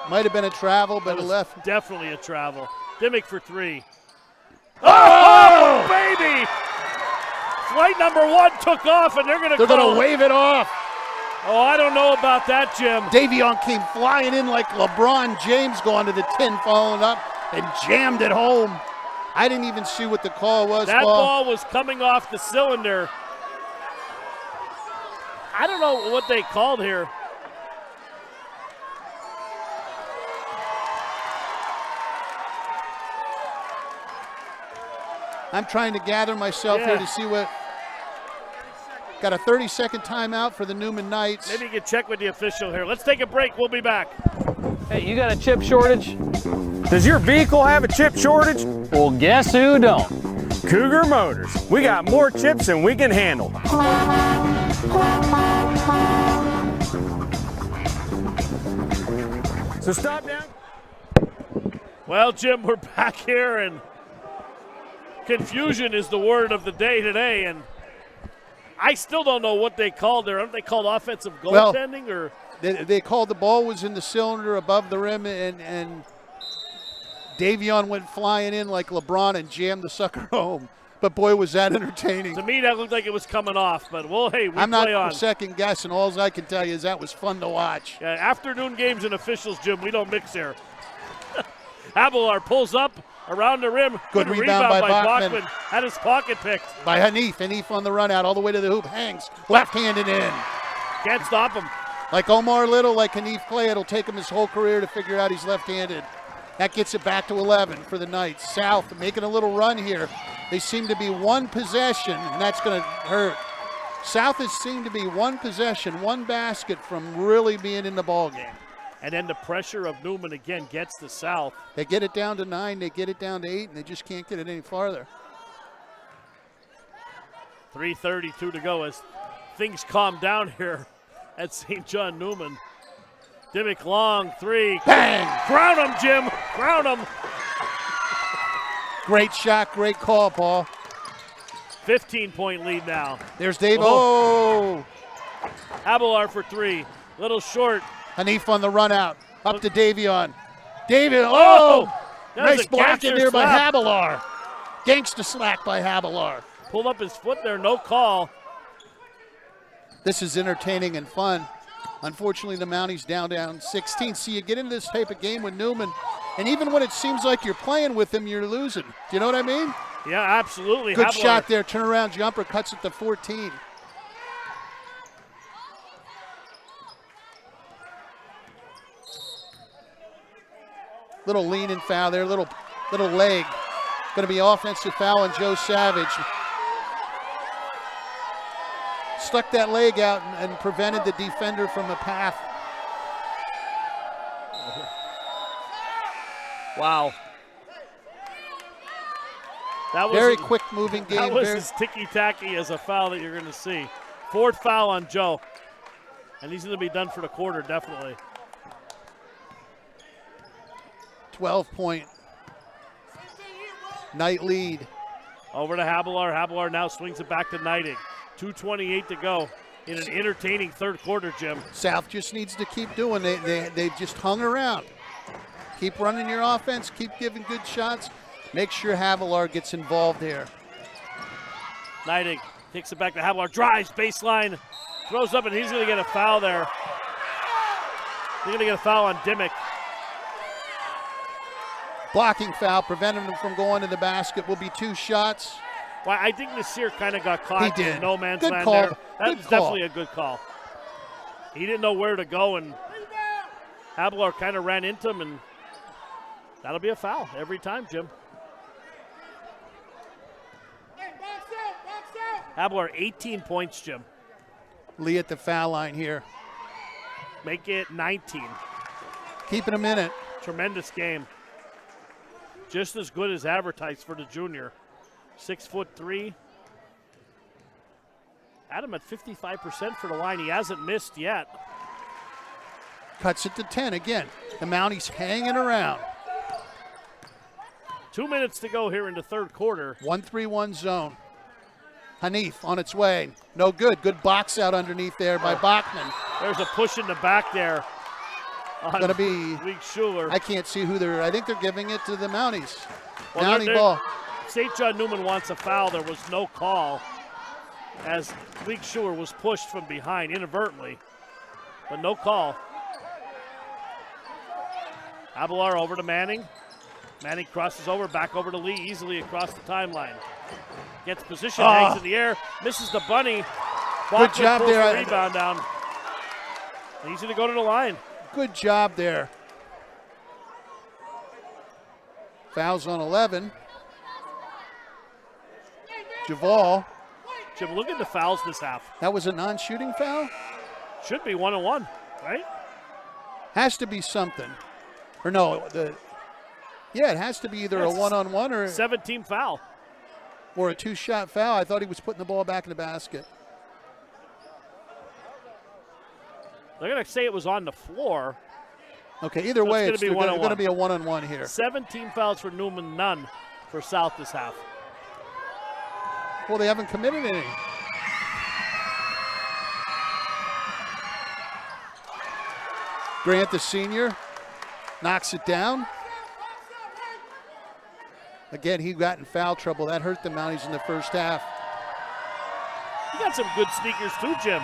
Might have been a travel, but it left. Definitely a travel. Dimmick for 3. Oh, baby! Flight number 1 took off, and they're going to wave it off. Oh, I don't know about that, Jim. Davion came flying in like LeBron James going to the 10, following up, and jammed it home. I didn't even see what the call was. That ball was coming off the cylinder. I don't know what they called here. I'm trying to gather myself here to see what. Got a 30-second timeout for the Neumann Knights. Maybe you can check with the official here. Let's take a break. We'll be back. Hey, you got a chip shortage? Does your vehicle have a chip shortage? Well, guess who don't? Cougar Motors. We got more chips than we can handle. So stop down. Well, Jim, we're back here, and confusion is the word of the day today, and I still don't know what they called there. Aren't they called offensive goaltending? Or they called the ball was in the cylinder above the rim, and Davion went flying in like LeBron and jammed the sucker home. But boy, was that entertaining. To me, that looked like it was coming off, but well, hey, we I'm not play on. second guessing. All I can tell you is that was fun to watch. Yeah, afternoon games and officials, Jim, we don't mix here. Abelar pulls up around the rim. Good rebound by Bachman. Had his pocket picked. By Hanif. Hanif on the run out all the way to the hoop. Hangs. Left-handed in. Can't stop him. Like Omar Little, like Hanif Clay, it'll take him his whole career to figure out he's left-handed. That gets it back to 11 for the Knights. South making a little run here. They seem to be one possession, and that's going to hurt. South has seemed to be one possession, one basket from really being in the ball game. And then the pressure of Neumann again gets the South. They get it down to 9, they get it down to 8, and they just can't get it any farther. 3:32 to go as things calm down here at St. John Neumann. Dimmick long three. Bang! Crown him, Jim. Crown him. Great shot, great call, Paul. 15-point lead now. There's Dave. Oh! Abelar for three. Little short. Hanif on the run out. Up to Davion. David, oh! Nice blocking there by Habelar. Gangsta slack by Habelar. Pulled up his foot there, no call. This is entertaining and fun. Unfortunately, the Mounties down 16. See, you get into this type of game with Neumann, and even when it seems like you're playing with them, you're losing. Do you know what I mean? Yeah, absolutely. Good Habelar. shot there. Turnaround jumper cuts it to 14. Little lean and foul there, little leg. Going to be offensive foul on Joe Savage. Stuck that leg out and prevented the defender from a path. Wow. That was very quick moving game. That was as ticky-tacky as a foul that you're going to see. Fourth foul on Joe. And he's going to be done for the quarter, definitely. 12-point Knight lead. Over to Habelar. Habelar now swings it back to Knighting. 2:28 to go in an entertaining third quarter, Jim. South just needs to keep doing. They've just hung around. Keep running your offense. Keep giving good shots. Make sure Habelar gets involved here. Knighting takes it back to Habelar. Drives baseline. Throws up, and he's going to get a foul there. He's going to get a foul on Dimmick. Blocking foul, preventing him from going to the basket. Will be 2 shots. Well, I think Nasir kind of got caught He did. in no man's Good land call. there. That Good was call. definitely a good call. He didn't know where to go, and Habelar kind of ran into him, and that'll be a foul every time, Jim. Habelar, 18 points, Jim. Lee at the foul line here. Make it 19. Keeping him in it. Tremendous game. Just as good as advertised for the junior. 6'3". Adam at 55% for the line. He hasn't missed yet. Cuts it to 10 again. The Mounties hanging around. 2 minutes to go here in the third quarter. 1-3-1 zone. Hanif on its way. No good. Good box out underneath there by Bachman. There's a push in the back there. Going to be League Schuler. I can't see who they're. I think they're giving it to the Mounties. Well, Mountie ball. St. John Neumann wants a foul. There was no call as League Schuler was pushed from behind inadvertently, but no call. Abelar over to Manning. Manning crosses over, back over to Lee, easily across the timeline. Gets position, hangs in the air, misses the bunny. Good job pulls there. The rebound down. Easy to go to the line. Good job there. Fouls on 11. Javal. Jim, look at the fouls this half. That was a non-shooting foul? Should be 1-on-1, right? Has to be something. Or no, yeah, it has to be either a one-on-one or 17 foul. Or a 2-shot foul. I thought he was putting the ball back in the basket. They're going to say it was on the floor. Okay, either way, it's going to be a one-on-one here. 17 fouls for Neumann, none for South this half. Well, they haven't committed any. Grant, the senior, knocks it down. Again, he got in foul trouble. That hurt the Mounties in the first half. You got some good sneakers too, Jim.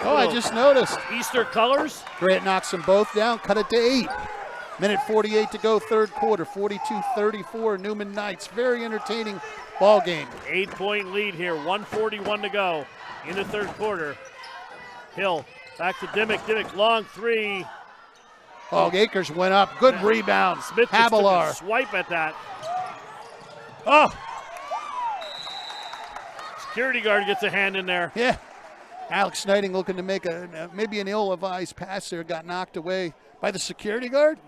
Oh, I just noticed. Easter colors. Grant knocks them both down, cut it to 8. Minute 48 to go, third quarter, 42-34, Neumann Knights. Very entertaining ball game. 8-point lead here, 1:41 to go in the third quarter. Hill back to Dimmick. Dimmick, long three. Oh, Akers went up. Good rebound. Smith just took a Habelar. swipe at that. Oh, Security guard gets a hand in there. yeah. Alex Snighting looking to make maybe an ill-advised pass there. Got knocked away by the security guard.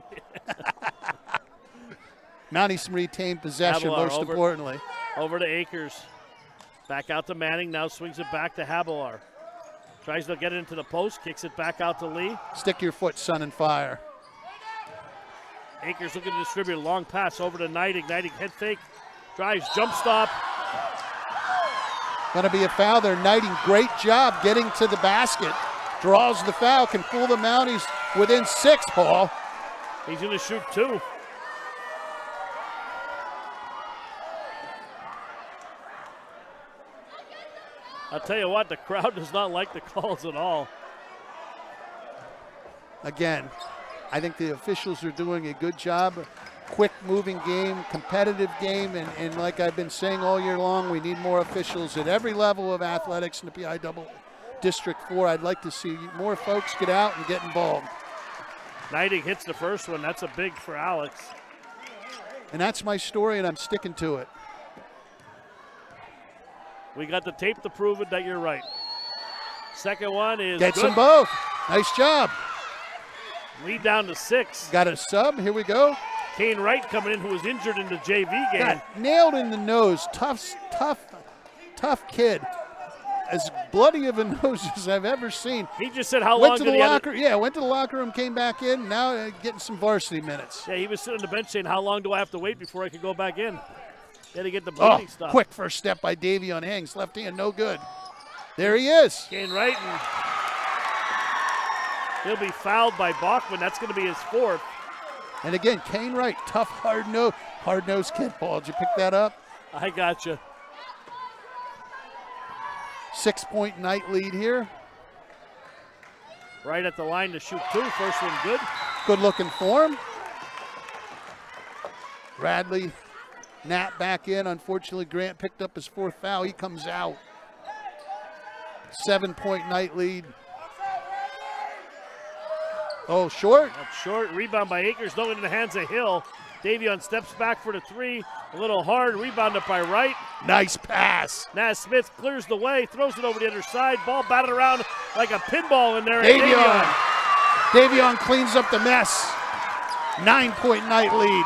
Mounties retain possession, Habelar most importantly. Over to Akers. Back out to Manning. Now swings it back to Habelar. Tries to get it into the post. Kicks it back out to Lee. Stick your foot, son, and fire. Akers looking to distribute a long pass over to Knighting. Knighting head fake. Drives, jump stop. Going to be a foul there. Knighting, great job getting to the basket. Draws the foul, can fool the Mounties within 6, Paul. He's going to shoot 2. I'll tell you what, the crowd does not like the calls at all. Again, I think the officials are doing a good job. Quick moving game, competitive game, and like I've been saying all year long, we need more officials at every level of athletics in the PI Double District 4. I'd like to see more folks get out and get involved. Knighting hits the first one. That's a big for Alex. And that's my story, and I'm sticking to it. We got the tape to prove it that you're right. Second one is Gets good. them both. Nice job. Lead down to 6. Got a sub. Here we go. Kane Wright coming in, who was injured in the JV game. Got nailed in the nose. Tough kid. As bloody of a nose as I've ever seen. He just said how went long to did the he have locker. Yeah, went to the locker room, came back in. Now getting some varsity minutes. Yeah, he was sitting on the bench saying, how long do I have to wait before I can go back in? Had to get the bleeding stuff. Quick first step by Davion Hangs. Left hand, no good. There he is. Kane Wright. And he'll be fouled by Bachman. That's going to be his 4th. And again, Kane Wright, tough, hard-nosed kid. Paul, did you pick that up? I got you. 6-point Knight lead here. Right at the line to shoot 2. First one good. Good looking form. Radley, Nat back in. Unfortunately, Grant picked up his 4th foul. He comes out. 7-point Knight lead. Oh, short. That's short. Rebound by Akers. No, in the hands of Hill. Davion steps back for the 3. A little hard. Rebounded by Wright. Nice pass. Nas Smith clears the way. Throws it over the other side. Ball batted around like a pinball in there. Davion cleans up the mess. 9-point Knight lead.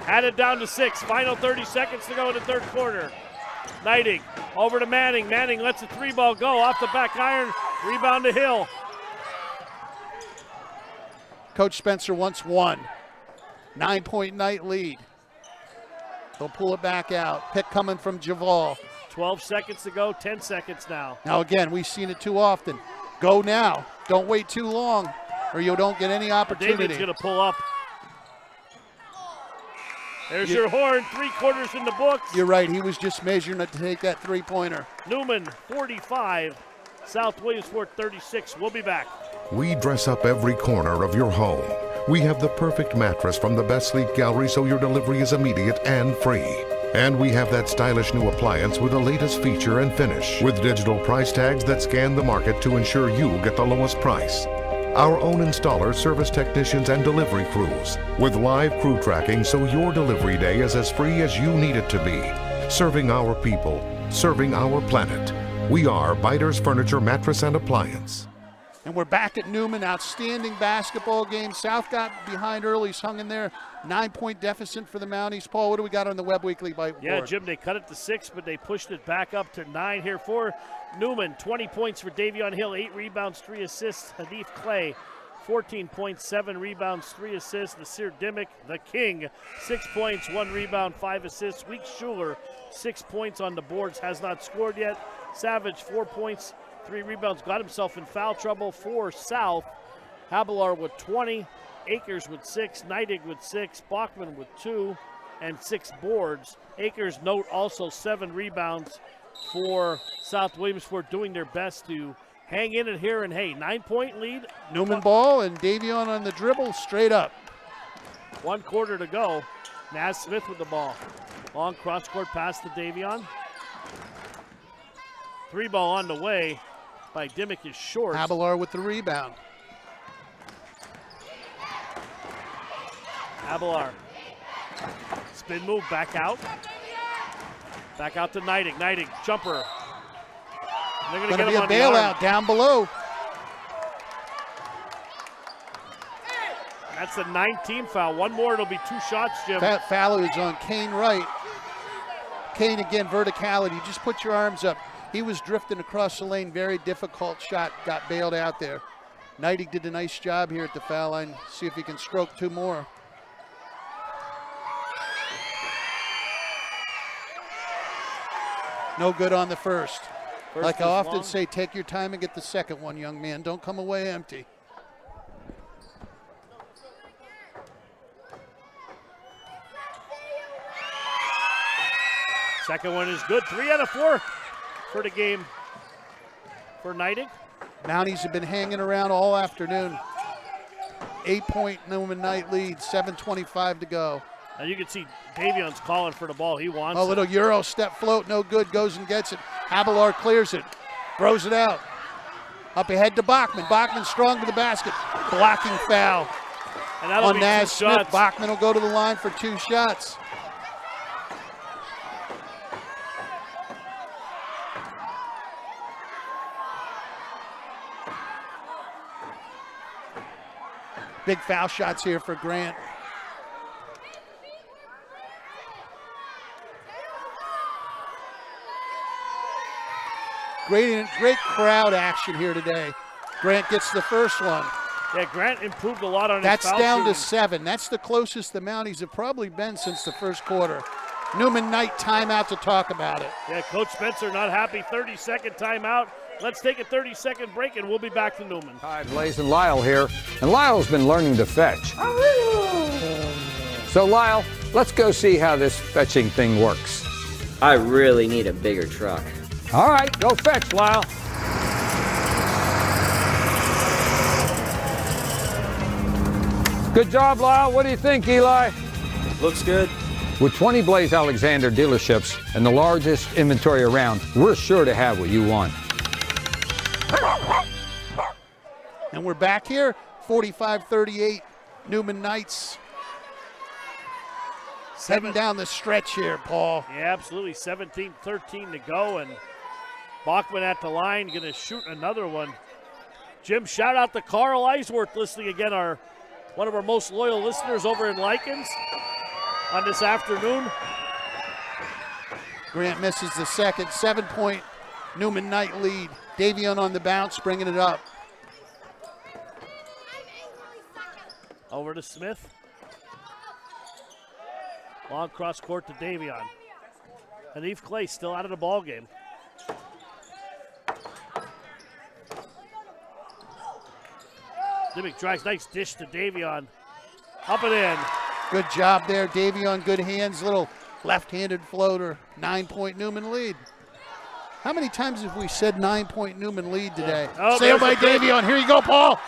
Added down to 6. Final 30 seconds to go in the third quarter. Knighting over to Manning. Manning lets the 3-ball go off the back iron. Rebound to Hill. Coach Spencer wants 1. 9-point Knight lead. They'll pull it back out. Pick coming from Javal. 12 seconds to go. 10 seconds now. Now again, we've seen it too often. Go now. Don't wait too long or you don't get any opportunity. David's going to pull up. There's your horn, 3/4 in the books. You're right, he was just measuring it to take that 3-pointer. Neumann, 45. South Williamsport, 36. We'll be back. We dress up every corner of your home. We have the perfect mattress from the best sleep gallery so your delivery is immediate and free. And we have that stylish new appliance with the latest feature and finish, with digital price tags that scan the market to ensure you get the lowest price. Our own installers, service technicians, and delivery crews, with live crew tracking so your delivery day is as free as you need it to be. Serving our people, serving our planet. We are Biters Furniture, Mattress, and Appliance. And we're back at Neumann. Outstanding basketball game. South got behind early, hung in there. 9-point deficit for the Mounties. Paul, what do we got on the Webb Weekly Bite report? Yeah, Jim, they cut it to 6, but they pushed it back up to 9 here for Neumann. 20 points for Davion Hill, 8 rebounds, 3 assists. Hanif Clay, 14 points, 7 rebounds, 3 assists. Nasir Dimmick, the king, 6 points, 1 rebound, 5 assists. Week Schuler, 6 points on the boards, has not scored yet. Savage, 4 points, 3 rebounds, got himself in foul trouble for South. Habelar with 20. Akers with 6, Neidig with 6, Bachman with 2, and 6 boards. Akers note also 7 rebounds for South Williamsport, doing their best to hang in it here. And hey, 9-point lead. Neumann ball and Davion on the dribble straight up. 1 quarter to go. Naz Smith with the ball. Long cross-court pass to Davion. 3 ball on the way by Dimmick is short. Abelar with the rebound. Abelar. Spin move, back out. Back out to Neidig. Neidig, jumper. They're going to get be him a on the arm. bailout down below. That's a 9-team foul. One more, it'll be 2 shots, Jim. That foul is on Kane Wright. Kane again, verticality. Just put your arms up. He was drifting across the lane. Very difficult shot. Got bailed out there. Neidig did a nice job here at the foul line. See if he can stroke 2 more. No good on the first. Like I often say, take your time and get the second one, young man. Don't come away empty. Second one is good. 3 out of 4 for the game for Neidig. Mounties have been hanging around all afternoon. 8-point Neumann Knight lead, 7:25 to go. Now you can see Davion's calling for the ball. He wants a little Euro step float, no good, goes and gets it. Abelar clears it, throws it out. Up ahead to Bachman. Bachman strong to the basket. Blocking foul and that'll on be Naz 2 Smith. shots. Bachman will go to the line for 2 shots. Big foul shots here for Grant. Great crowd action here today. Grant gets the first one. Yeah, Grant improved a lot on That's his foul down shooting. to 7. That's the closest the Mounties have probably been since the first quarter. Neumann Knight timeout to talk about it. Yeah, Coach Spencer not happy. 30-second timeout. Let's take a 30-second break, and we'll be back to Neumann. Hi, Blaze and Lyle here. And Lyle's been learning to fetch. So, Lyle, let's go see how this fetching thing works. I really need a bigger truck. All right, go fetch, Lyle. Good job, Lyle. What do you think, Eli? Looks good. With 20 Blaze Alexander dealerships and the largest inventory around, we're sure to have what you want. And we're back here, 45-38, Neumann Knights. Heading down the stretch here, Paul. Yeah, absolutely. 17-13 to go, and Bachman at the line, going to shoot another one. Jim, shout out to Carl Eisworth listening again, one of our most loyal listeners over in Likens on this afternoon. Grant misses the second. 7-point Neumann Knight lead. Davion on the bounce, bringing it up. Over to Smith. Long cross court to Davion. Hanif Clay still out of the ball game. Dimmick drives, nice dish to Davion. Up and in. Good job there, Davion. Good hands, little left-handed floater. 9-point Neumann lead. How many times have we said 9-point Neumann lead today? Oh, Sailed by Davion. Here you go, Paul.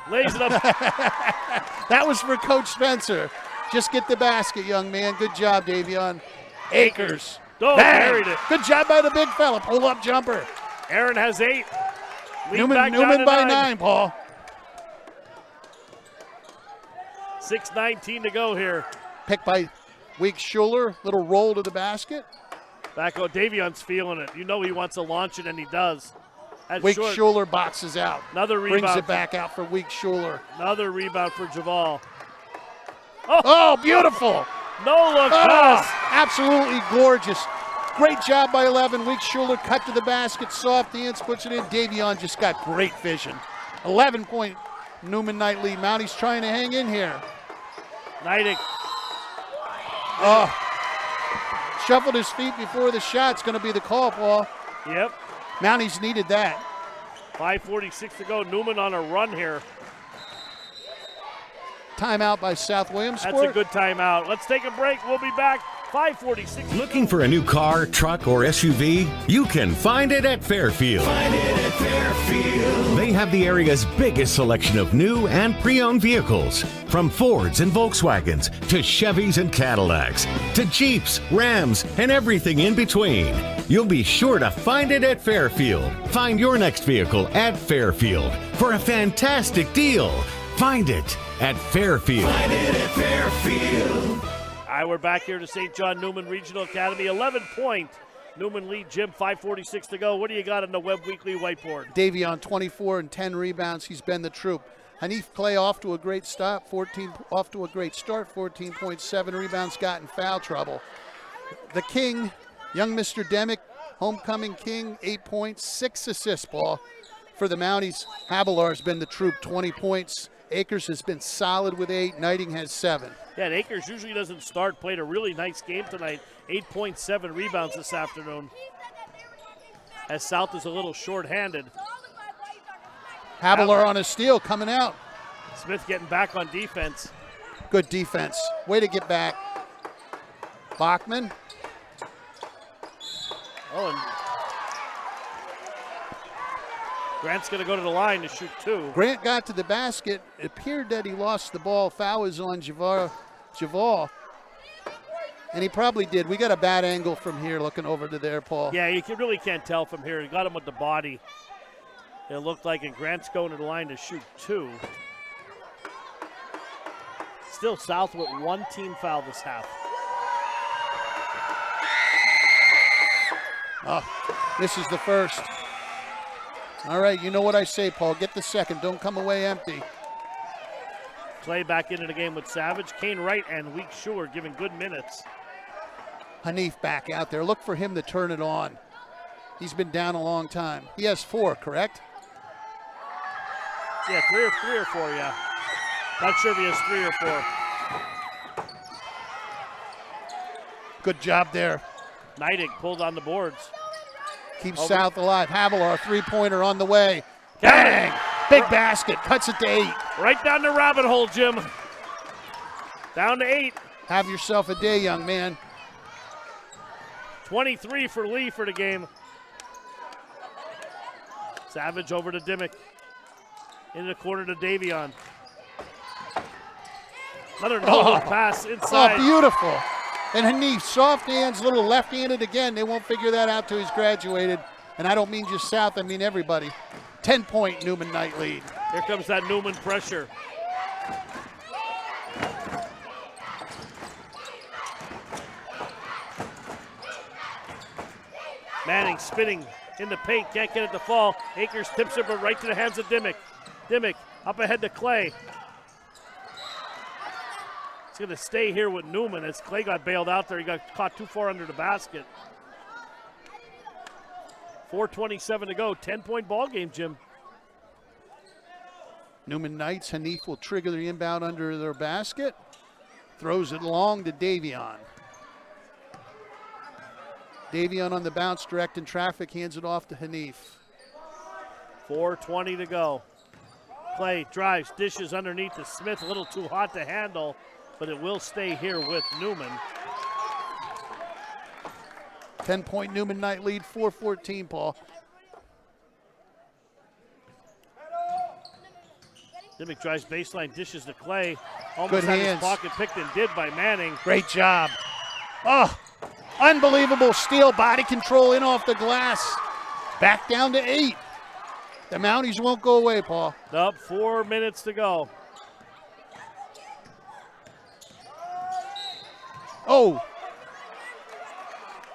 Lays it up. That was for Coach Spencer. Just get the basket, young man. Good job, Davion. Akers. Oh, Bang. buried it. Good job by the big fella. Pull-up jumper. Aaron has 8. Neumann by 9, Paul. 6:19 to go here. Picked by Weeks Schuler. Little roll to the basket. Back on Davion's feeling it. You know he wants to launch it, and he does. Weeks Schuler boxes out. Another rebound. Brings it back out for Weeks Schuler. Another rebound for Javal. Oh, beautiful. No look pass. Absolutely gorgeous. Great job by 11. Weeks Schuler cut to the basket. Soft hands, puts it in. Davion just got great vision. 11-point Neumann Knight lead. Mounties trying to hang in here. Neidig. Oh. Shuffled his feet before the shot. It's going to be the call, Paul. Yep. Mounties needed that. 5:46 to go. Neumann on a run here. timeout by South Williamsport. That's a good timeout. Let's take a break. We'll be back. 5:46. Looking for a new car, truck, or SUV? You can find it at Fairfield. Find it at Fairfield. They have the area's biggest selection of new and pre-owned vehicles. From Fords and Volkswagens to Chevys and Cadillacs to Jeeps, Rams, and everything in between. You'll be sure to find it at Fairfield. Find your next vehicle at Fairfield for a fantastic deal. Find it at Fairfield. Find it at Fairfield. All right, we're back here to St. John Neumann Regional Academy. 11-point Neumann lead. Jim, 5:46 to go. What do you got on the Webb Weekly whiteboard? Davion, 24 and 10 rebounds. He's been the troop. Hanif Clay off to a great start, 14.7 rebounds, got in foul trouble. The King, young Mr. Demick, homecoming king, 8 points, 6 assists, Paul. For the Mounties, Habelar has been the troop, 20 points. Akers has been solid with 8. Knighting has 7. Yeah, and Akers usually doesn't start. Played a really nice game tonight. 8.7 rebounds this afternoon. As South is a little short-handed. Habelar on a steal coming out. Smith getting back on defense. Good defense. Way to get back. Bachman. Oh, and Grant's going to go to the line to shoot 2. Grant got to the basket. It appeared that he lost the ball. Foul is on Javal. And he probably did. We got a bad angle from here looking over to there, Paul. Yeah, you really can't tell from here. He got him with the body. It looked like, and Grant's going to the line to shoot 2. Still South with 1 team foul this half. Oh, this is the first. All right, you know what I say, Paul. Get the second. Don't come away empty. Clay back into the game with Savage. Kane Wright and Week Shore giving good minutes. Hanif back out there. Look for him to turn it on. He's been down a long time. He has 4, correct? Yeah, three or four, yeah. Not sure if he has 3 or 4. Good job there. Neidig pulled on the boards. Keeps South alive. Habelar, 3-pointer on the way. Bang! Big basket. Cuts it to 8. Right down the rabbit hole, Jim. Down to 8. Have yourself a day, young man. 23 for Lee for the game. Savage over to Dimmick. In the corner to Davion. Another no pass inside. Oh, beautiful. And Hanif, soft hands, little left-handed again. They won't figure that out till he's graduated. And I don't mean just South, I mean everybody. 10-point Neumann Knight lead. Here comes that Neumann pressure. Manning spinning in the paint, can't get it to fall. Akers tips it, but right to the hands of Dimmick. Dimmick up ahead to Clay. He's going to stay here with Neumann as Clay got bailed out there. He got caught too far under the basket. 4:27 to go. 10-point ball game, Jim. Neumann Knights, Hanif will trigger the inbound under their basket. Throws it long to Davion. Davion on the bounce, directing traffic, hands it off to Hanif. 4:20 to go. Clay drives, dishes underneath to Smith. A little too hot to handle, but it will stay here with Neumann. 10-point Neumann Knight lead, 4:14, Paul. Dimmick drives baseline, dishes to Clay. Almost Good had hands. his pocket picked and did by Manning. Great job. Oh, unbelievable steal, body control in off the glass. Back down to 8. The Mounties won't go away, Paul. Up 4 minutes to go. Oh,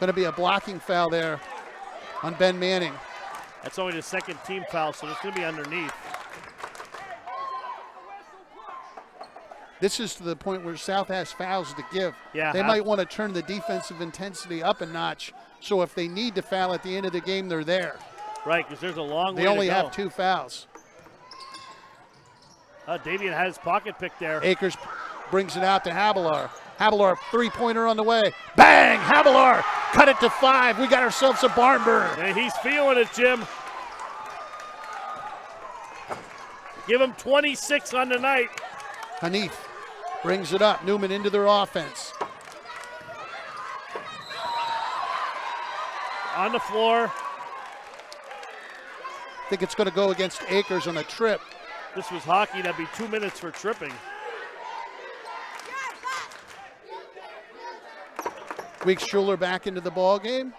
going to be a blocking foul there on Ben Manning. That's only the second team foul, so it's going to be underneath. This is to the point where South has fouls to give. Yeah, they might want to turn the defensive intensity up a notch, so if they need to foul at the end of the game, they're there. Right, because there's a long way They to only go. have 2 fouls. Davion had his pocket pick there. Akers brings it out to Habelar. Habelar, 3-pointer on the way. Bang! Habelar cut it to 5. We got ourselves a barn burner. And he's feeling it, Jim. Give him 26 on the night. Hanif Brings it up. Neumann into their offense. On the floor. I think it's going to go against Akers on a trip. This was hockey. That'd be 2 minutes for tripping. Weeks-Schuler back into the ball game.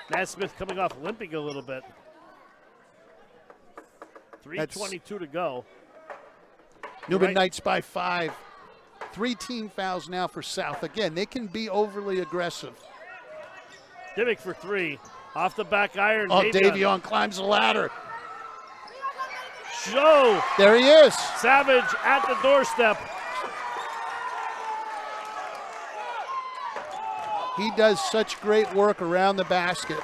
Naismith coming off limping a little bit. 3:22 to go. Neumann Knights by 5. 3 team fouls now for South. Again, they can be overly aggressive. Dimmick for 3. Off the back iron. Oh, Davion climbs the ladder. Show. There he is. Savage at the doorstep. He does such great work around the basket.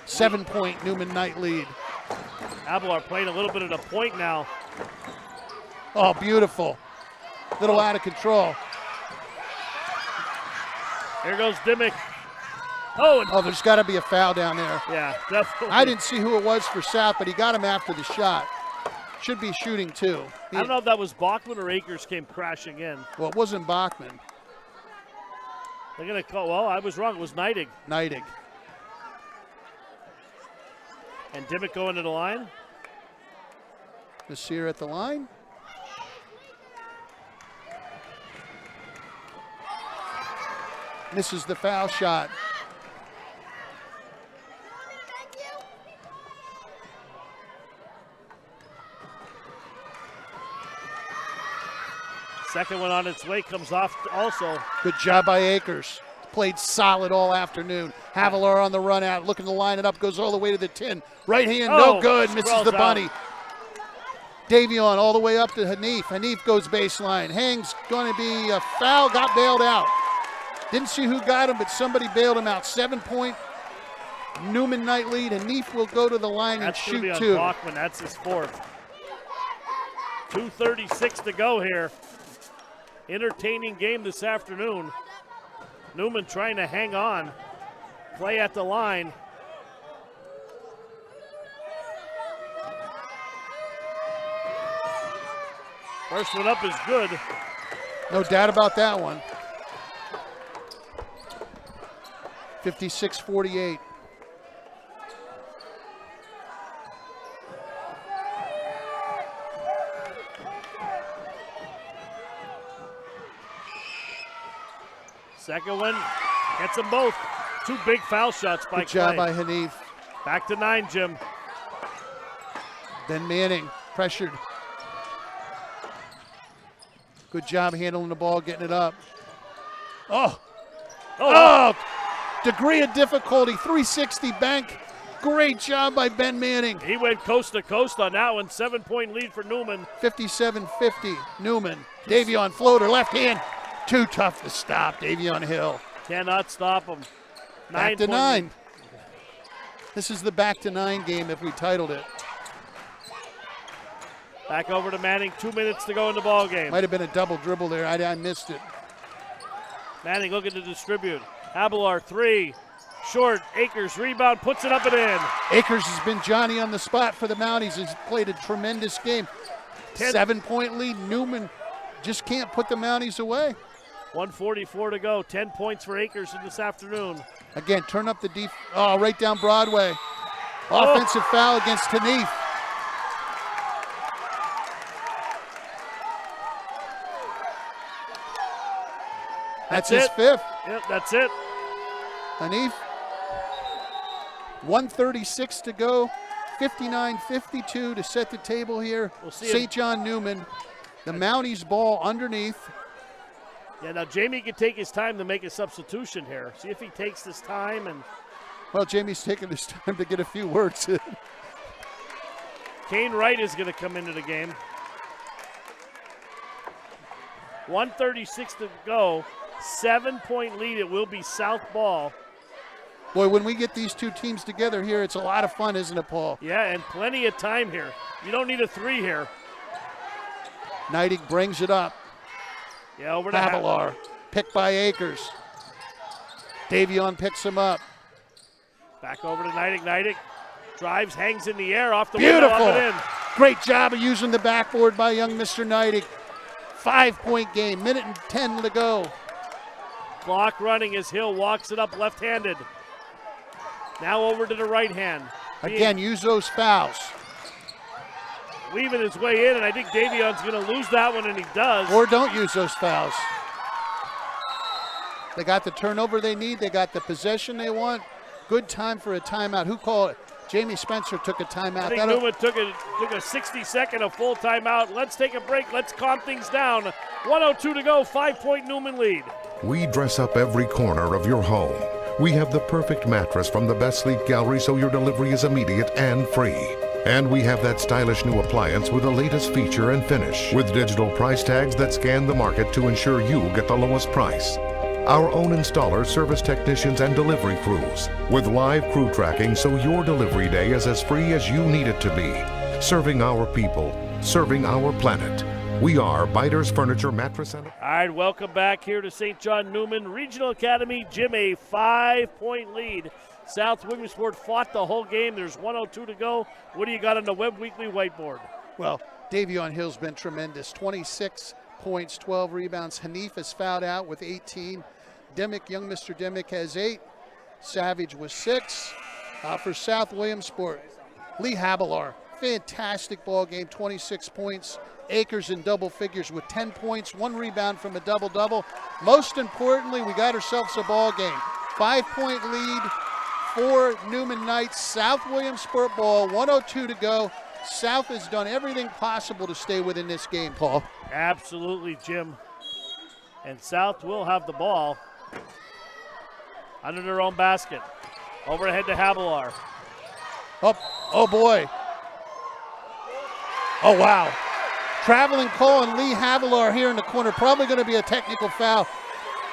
7-point Neumann Knight lead. Abelard playing a little bit at a point now. Oh, beautiful. Little out of control. Here goes Dimmick. Oh, there's got to be a foul down there. Yeah, definitely. I didn't see who it was for South, but he got him after the shot. Should be shooting too. I don't know if that was Bachman or Akers came crashing in. Well, it wasn't Bachman. They're going to call, well, I was wrong. It was Neidig. Neidig. And Dimmick going to the line. Nasir at the line. Misses the foul shot. Second one on its way comes off also. Good job by Akers. Played solid all afternoon. Havilar on the run out, looking to line it up, goes all the way to the 10. Right hand, no good, misses the bunny. Davion all the way up to Hanif. Hanif goes baseline. Hangs going to be a foul, got bailed out. Didn't see who got him, but somebody bailed him out. 7-point Neumann Knight lead. Hanif will go to the line and shoot be on 2. Bachman. That's his 4th. 2:36 to go here. Entertaining game this afternoon. Neumann trying to hang on. Play at the line. First one up is good. No doubt about that one. 56-48. Second one, gets them both. 2 big foul shots by Good job Clay. by Hanif. Back to 9, Jim. Then Manning, pressured. Good job handling the ball, getting it up. Oh, degree of difficulty, 360 bank. Great job by Ben Manning. He went coast to coast on that one. 7-point lead for Neumann. 57-50, Neumann. Davion floater, left hand. Too tough to stop, Davion Hill. Cannot stop him. Back to 9. This is the back to 9 game if we titled it. Back over to Manning. 2 minutes to go in the ball game. Might have been a double dribble there. I missed it. Manning looking to distribute. Abelard 3. Short. Akers rebound. Puts it up and in. Akers has been Johnny on the spot for the Mounties. He's played a tremendous game. 7-point lead. Neumann just can't put the Mounties away. 1:44 to go. 10 points for Akers in this afternoon. Again, turn up the deep. Oh, right down Broadway. Offensive foul against Hanif. That's his 5th. Yep, that's it. Hanif. 1:36 to go. 59-52 to set the table here. We'll see St. John Neumann. The Mounties ball underneath. Yeah, now Jamie can take his time to make a substitution here. See if he takes this time and. Well, Jamie's taking his time to get a few words in. Kane Wright is going to come into the game. 1:36 to go. 7-point lead. It will be South ball. Boy, when we get these two teams together here, it's a lot of fun, isn't it, Paul? Yeah, and plenty of time here. You don't need a 3 here. Neidig brings it up. Yeah, over to Havilar. Picked by Akers. Davion picks him up. Back over to Neidig. Neidig drives, hangs in the air off the Beautiful. window, up and in. Great job of using the backboard by young Mr. Neidig. 5-point game, minute and 10 to go. Clock running as Hill walks it up left-handed. Now over to the right hand. Again, use those fouls. Weaving his way in, and I think Davion's going to lose that one, and he does. Or don't use those fouls. They got the turnover they need. They got the possession they want. Good time for a timeout. Who called it? Jamie Spencer took a timeout. I think Neumann took a 60-second, a full timeout. Let's take a break. Let's calm things down. 1:02 to go, 5-point Neumann lead. We dress up every corner of your home. We have the perfect mattress from the best sleep gallery so your delivery is immediate and free. And we have that stylish new appliance with the latest feature and finish, with digital price tags that scan the market to ensure you get the lowest price. Our own installers, service technicians, and delivery crews, with live crew tracking so your delivery day is as free as you need it to be. Serving our people, serving our planet. We are Biters Furniture Mattress Center. All right, welcome back here to St. John Neumann Regional Academy. Jim, a 5-point lead. South Williamsport fought the whole game. There's 1:02 to go. What do you got on the Webb Weekly whiteboard? Well, Davion Hill's been tremendous. 26 points, 12 rebounds. Hanif is fouled out with 18. Young Mr. Dimmick has 8. Savage was 6. For South Williamsport, Lee Habelar, fantastic ball game, 26 points. Akers in double figures with 10 points, 1 rebound from a double-double. Most importantly, we got ourselves a ball game. 5-point lead for Neumann Knights. South Williamsport ball, 1:02 to go. South has done everything possible to stay within this game, Paul. Absolutely, Jim. And South will have the ball under their own basket. Overhead to Habelar. Oh boy. Oh, wow. Traveling call on Lee Habelar here in the corner. Probably going to be a technical foul.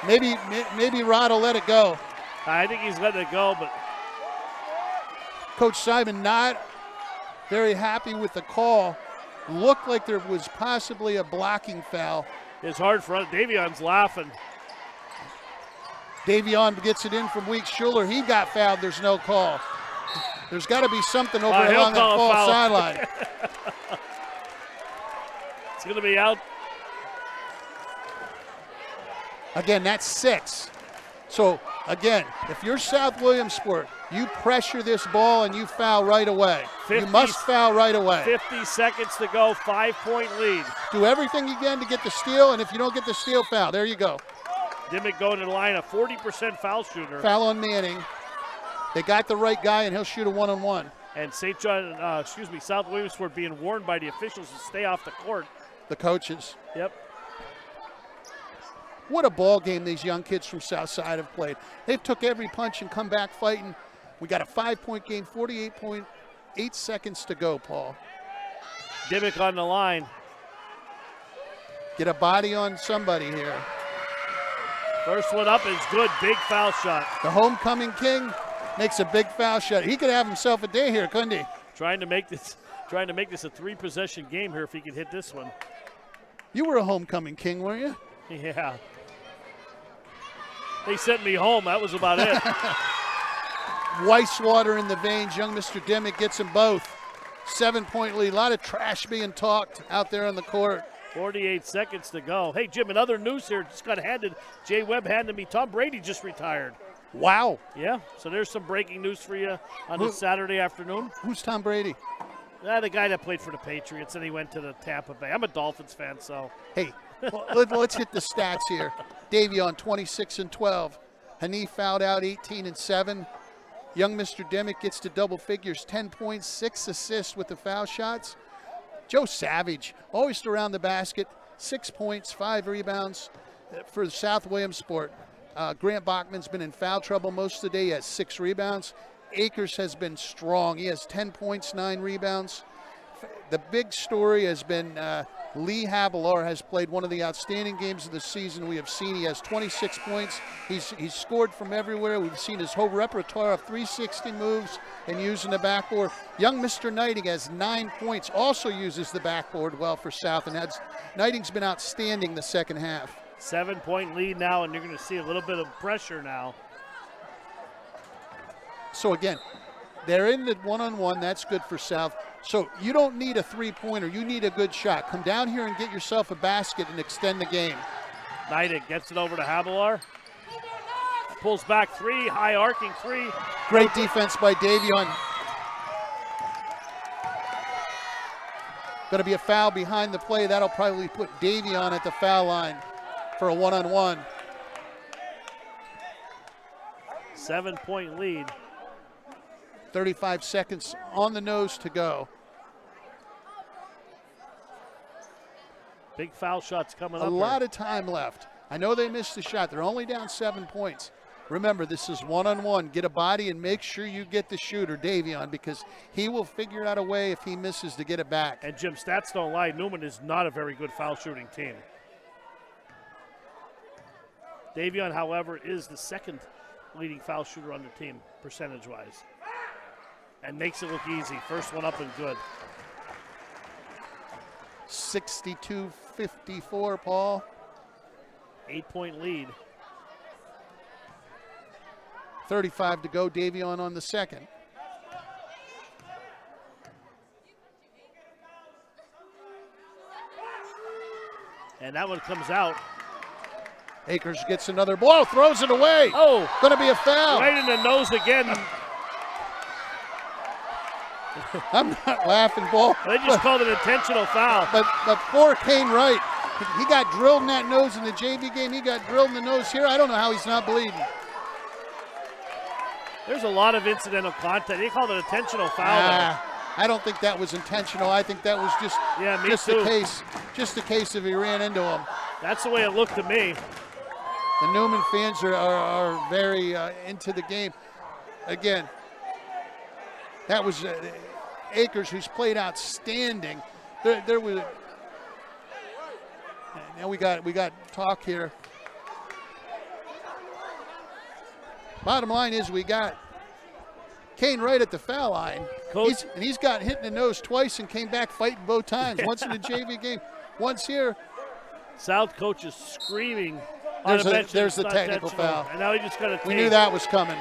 Maybe Rod will let it go. I think he's letting it go, but Coach Simon not very happy with the call. Looked like there was possibly a blocking foul. It's hard for Davion's laughing. Davion gets it in from Weeks Schuler. He got fouled. There's no call. There's got to be something over along that far sideline. It's going to be out. Again, that's 6. So, again, if you're South Williamsport, you pressure this ball and you foul right away. You must foul right away. 50 seconds to go, 5-point lead. Do everything you can to get the steal, and if you don't get the steal, foul. There you go. Dimmick going to the line, a 40% foul shooter. Foul on Manning. They got the right guy, and he'll shoot a one-on-one. And South Williamsport being warned by the officials to stay off the court. The coaches. Yep. What a ball game these young kids from Southside have played. They've took every punch and come back fighting. We got a 5-point game, 48.8 seconds to go, Paul. Dimmick on the line. Get a body on somebody here. First one up is good, big foul shot. The homecoming king makes a big foul shot. He could have himself a day here, couldn't he? Trying to make this a 3-possession game here if he could hit this one. You were a homecoming king, weren't you? Yeah. They sent me home. That was about it. Weisswater in the veins. Young Mr. Dimmick gets them both. 7-point lead. A lot of trash being talked out there on the court. 48 seconds to go. Hey, Jim, another news here. Just got handed. Jay Webb handed me. Tom Brady just retired. Wow. Yeah, so there's some breaking news for you on this Saturday afternoon. Who's Tom Brady? The guy that played for the Patriots, and he went to the Tampa Bay. I'm a Dolphins fan, so. Hey, let's hit the stats here. Davion, 26 and 12. Hanif fouled out, 18 and 7. Young Mr. Dimmick gets to double figures, 10 points, 6 assists with the foul shots. Joe Savage, always around the basket, 6 points, 5 rebounds for South Williamsport. Grant Bachman's been in foul trouble most of the day. He has 6 rebounds. Akers has been strong. He has 10 points, 9 rebounds. The big story has been Lee Habelar has played one of the outstanding games of the season we have seen. He has 26 points. He's scored from everywhere. We've seen his whole repertoire of 360 moves and using the backboard. Young Mr. Knighting has 9 points, also uses the backboard well for South, and Knighting's been outstanding the second half. 7-point lead now, and you're going to see a little bit of pressure now. So again, they're in the one-on-one. That's good for South. So you don't need a three-pointer. You need a good shot. Come down here and get yourself a basket and extend the game. Knighton gets it over to Habelar. Pulls back three, high arcing three. Great defense by Davion. Going to be a foul behind the play. That'll probably put Davion at the foul line for a one-on-one. 7-point lead. 35 seconds on the nose to go. Big foul shots coming up. A lot of time left. I know they missed the shot. They're only down 7 points. Remember, this is one-on-one. Get a body and make sure you get the shooter, Davion, because he will figure out a way if he misses to get it back. And Jim, stats don't lie. Neumann is not a very good foul shooting team. Davion, however, is the second leading foul shooter on the team, percentage-wise. And makes it look easy. First one up and good. 62-54, Paul. 8-point lead. 35 to go. Davion on the second. And that one comes out. Akers gets another ball, throws it away. Oh. Going to be a foul. Right in the nose again. I'm not laughing, Paul. They just called it an intentional foul. But poor Kane Wright, he got drilled in that nose in the JV game. He got drilled in the nose here. I don't know how he's not bleeding. There's a lot of incidental contact. They called it an intentional foul. I don't think that was intentional. I think that was just the case if he ran into him. That's the way it looked to me. The Neumann fans are very into the game. Again, that was Akers, who's played outstanding. There was. Now we got talk here. Bottom line is we got Kane Wright at the foul line. He's got hit in the nose twice and came back fighting both times. Once in the JV game, once here. South coach is screaming. There's the technical foul. And now he just got a tape. We knew that was coming.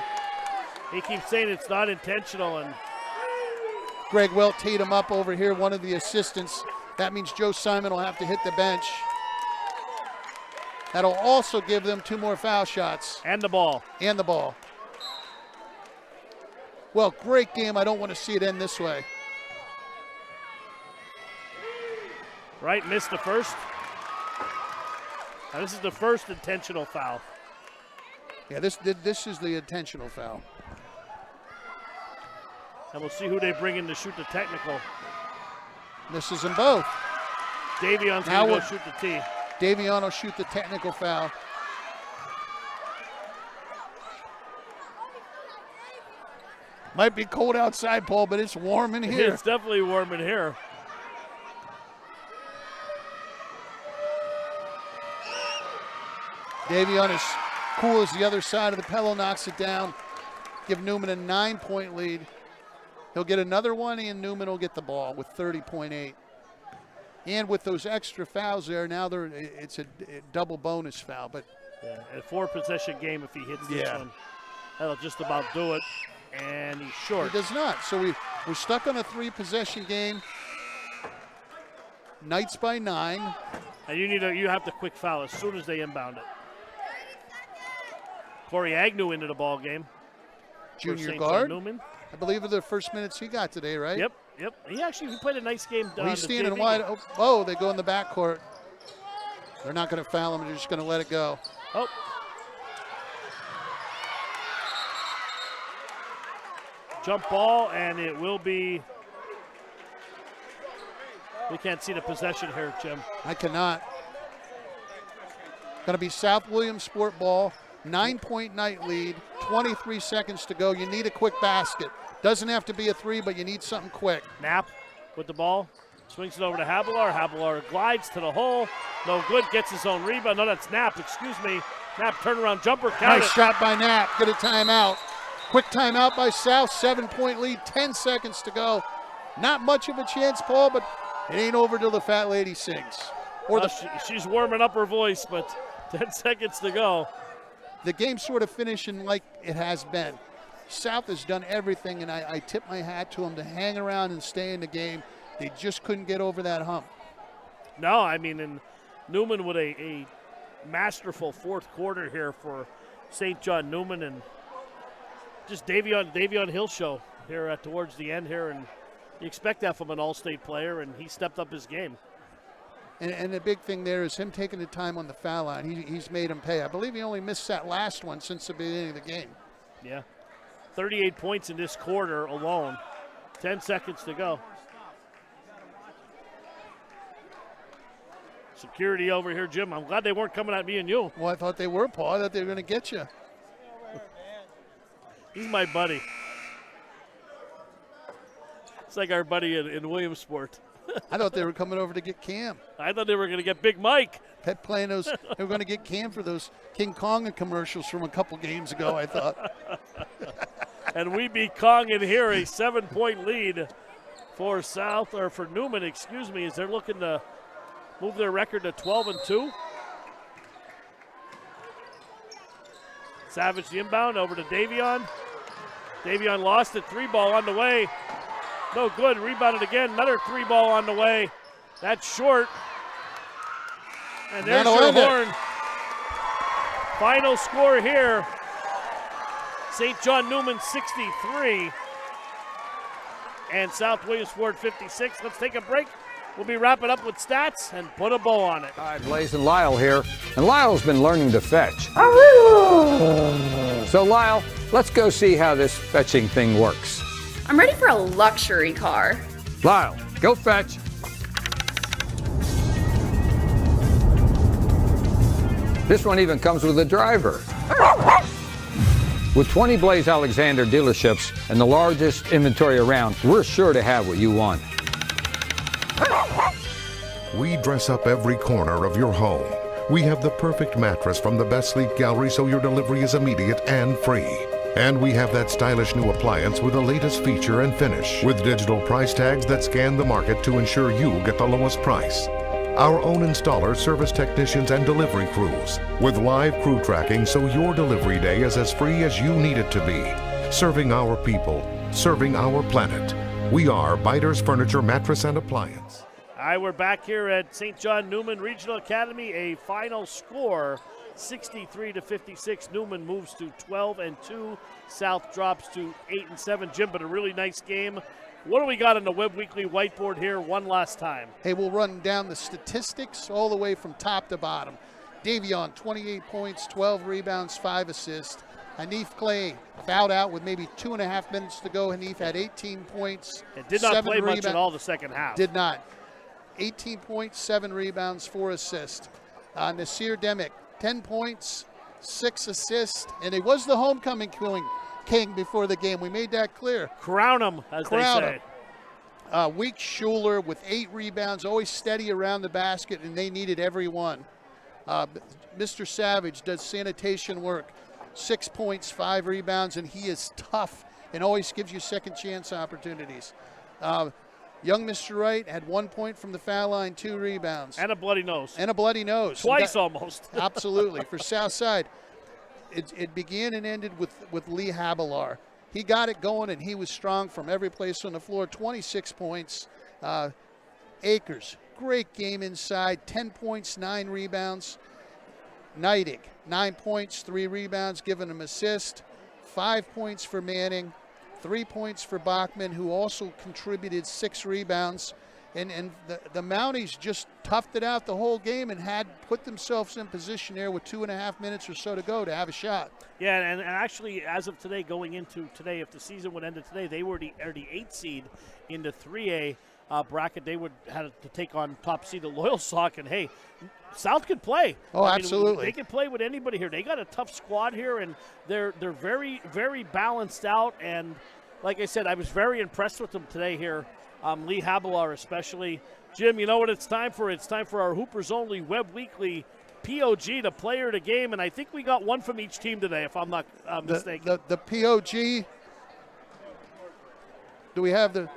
He keeps saying it's not intentional. And Greg Wilt teed him up over here, one of the assistants. That means Joe Simon will have to hit the bench. That'll also give them 2 more foul shots. And the ball. Well, great game. I don't want to see it end this way. Wright missed the first. Now this is the first intentional foul. Yeah, this is the intentional foul. And we'll see who they bring in to shoot the technical. Misses them both. Davion's going to go shoot the tee. Davion will shoot the technical foul. Might be cold outside, Paul, but it's warm in here. It's definitely warm in here. Davion is cool as the other side of the pillow, knocks it down. Give Neumann a 9-point lead. He'll get another one, and Neumann will get the ball with 30.8. And with those extra fouls there, now it's a double bonus foul. But yeah, a 4-possession game if he hits this one. That'll just about do it. And he's short. He does not. So we're stuck on a 3-possession game. Knights by 9. And you have the quick foul as soon as they inbound it. Corey Agnew into the ball game. Junior guard. I believe the first minutes he got today, right? Yep. He played a nice game. He's standing wide. Oh, they go in the backcourt. They're not going to foul him. They're just going to let it go. Oh. Jump ball, and it will be. We can't see the possession here, Jim. I cannot. Going to be South Williamsport ball. 9-point Knight lead. 23 seconds to go. You need a quick basket. Doesn't have to be a 3, but you need something quick. Knapp with the ball. Swings it over to Habelar. Habelar glides to the hole. No good. Gets his own rebound. No, that's Knapp. Excuse me. Knapp turnaround jumper. Count nice shot by Knapp. Get a timeout. Quick timeout by South. 7-point lead. 10 seconds to go. Not much of a chance, Paul, but it ain't over till the fat lady sings. She's warming up her voice, but 10 seconds to go. The game's sort of finishing like it has been. South has done everything, and I tip my hat to them to hang around and stay in the game. They just couldn't get over that hump. No, I mean, and Neumann with a masterful fourth quarter here for St. John Neumann, and just Davion Hill show here towards the end here, and you expect that from an all-state player, and he stepped up his game. And the big thing there is him taking the time on the foul line. He's made him pay. I believe he only missed that last one since the beginning of the game. Yeah. 38 points in this quarter alone. 10 seconds to go. Security over here, Jim. I'm glad they weren't coming at me and you. Well, I thought they were, Paul. I thought they were going to get you. He's my buddy. It's like our buddy in Williamsport. I thought they were coming over to get Cam. I thought they were going to get Big Mike. Pet playing those. They were going to get Cam for those King Kong commercials from a couple games ago, I thought. And we beat Kong in here, a 7-point lead for Neumann, excuse me, as they're looking to move their record to 12-2. Savage the inbound over to Davion. Davion lost it. 3-ball on the way. No good. Rebounded again. Another 3-ball on the way. That's short. And there's your horn. Final score here. St. John Neumann 63 and South Williamsport 56. Let's take a break. We'll be wrapping up with stats and put a bow on it. Hi, Blaze and Lyle here. And Lyle's been learning to fetch. So Lyle, let's go see how this fetching thing works. I'm ready for a luxury car. Lyle, go fetch. This one even comes with a driver. With 20 Blaze Alexander dealerships and the largest inventory around, we're sure to have what you want. We dress up every corner of your home. We have the perfect mattress from the best sleep gallery so your delivery is immediate and free. And we have that stylish new appliance with the latest feature and finish, with digital price tags that scan the market to ensure you get the lowest price. Our own installers, service technicians, and delivery crews, with live crew tracking so your delivery day is as free as you need it to be. Serving our people, serving our planet. We are Biters Furniture, Mattress, and Appliance. All right, we're back here at St. John Neumann Regional Academy. A final score, 63-56. Neumann moves to 12-2. South drops to 8-7. Jim, but a really nice game. What do we got on the Webb Weekly whiteboard here one last time? Hey, we'll run down the statistics all the way from top to bottom. Davion, 28 points, 12 rebounds, 5 assists. Hanif Clay fouled out with maybe 2.5 minutes to go. Hanif had 18 points. It did not play much at all the second half. Did not. 18 points, 7 rebounds, 4 assists. Nasir Demick, 10 points, 6 assists, and he was the homecoming king before the game. We made that clear. Crown him, as they say. Week Schuler with 8 rebounds, always steady around the basket, and they needed every one. Mr. Savage does sanitation work, 6 points, 5 rebounds, and he is tough and always gives you second chance opportunities. Young Mr. Wright had 1 point from the foul line, 2 rebounds. And a bloody nose. And a bloody nose. Twice almost. Absolutely. For Southside, it began and ended with Lee Habelar. He got it going, and he was strong from every place on the floor. 26 points. Akers, great game inside. 10 points, 9 rebounds. Neidig, 9 points, 3 rebounds, giving him assist. 5 points for Manning. 3 points for Bachman, who also contributed 6 rebounds. And the Mounties just toughed it out the whole game and had put themselves in position there with 2.5 minutes or so to go to have a shot. Yeah, and actually, as of today, going into today, if the season would end today, they were the 8th seed in the 3A bracket. They would have to take on top seed the Loyalsock, and hey, South could play. Oh, absolutely. They can play with anybody here. They got a tough squad here, and they're very, very balanced out. And like I said, I was very impressed with them today here. Lee Habelar especially. Jim, you know what it's time for? It's time for our Hoopers Only Webb Weekly POG, the player of the game, and I think we got one from each team today, if I'm not mistaken. The POG, do we have the...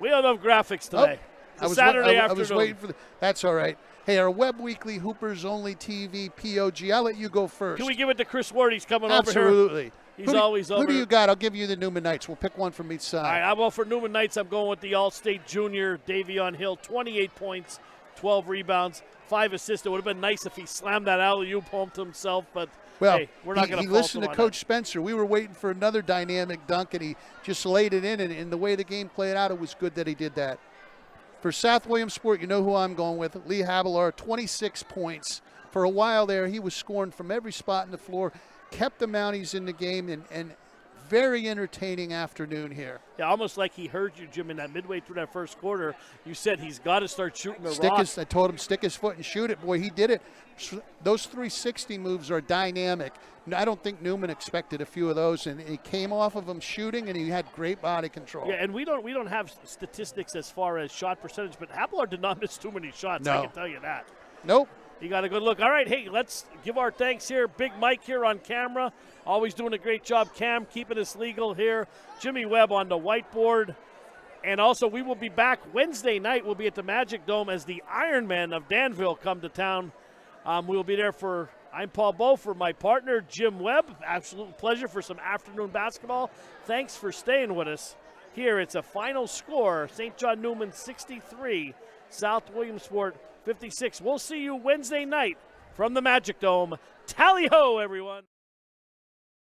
We don't have graphics today. Saturday afternoon. I was waiting for that's all right. Hey, our Webb Weekly Hoopers Only TV POG. I'll let you go first. Can we give it to Chris Ward? He's coming over here. Absolutely. He's always over. Who do you got? I'll give you the Neumann Knights. We'll pick one from each side. All right, well, for Neumann Knights, I'm going with the All-State junior, Davion Hill, 28 points, 12 rebounds, 5 assists. It would have been nice if he slammed that alley-oop home to himself, but hey, we're not going to He listened to Coach Spencer. We were waiting for another dynamic dunk, and he just laid it in, and the way the game played out, it was good that he did that. For South Williamsport, you know who I'm going with. Lee Habelar, 26 points. For a while there, he was scoring from every spot in the floor, kept the Mounties in the game, and very entertaining afternoon here. Yeah, almost like he heard you, Jim, in that midway through that first quarter. You said he's got to start shooting the rock. I told him stick his foot and shoot it. Boy, he did it. Those 360 moves are dynamic. I don't think Neumann expected a few of those, and he came off of them shooting, and he had great body control. Yeah, and we don't have statistics as far as shot percentage, but Habelar did not miss too many shots. No. I can tell you that. Nope. He got a good look. All right, hey, let's give our thanks here. Big Mike here on camera. Always doing a great job. Cam keeping us legal here. Jimmy Webb on the whiteboard. And also, we will be back Wednesday night. We'll be at the Magic Dome as the Ironmen of Danville come to town. We'll be there I'm Paul Bowe, for my partner, Jim Webb. Absolute pleasure for some afternoon basketball. Thanks for staying with us. Here, it's a final score. St. John Neumann 63, South Williamsport 56. We'll see you Wednesday night from the Magic Dome. Tally-ho, everyone.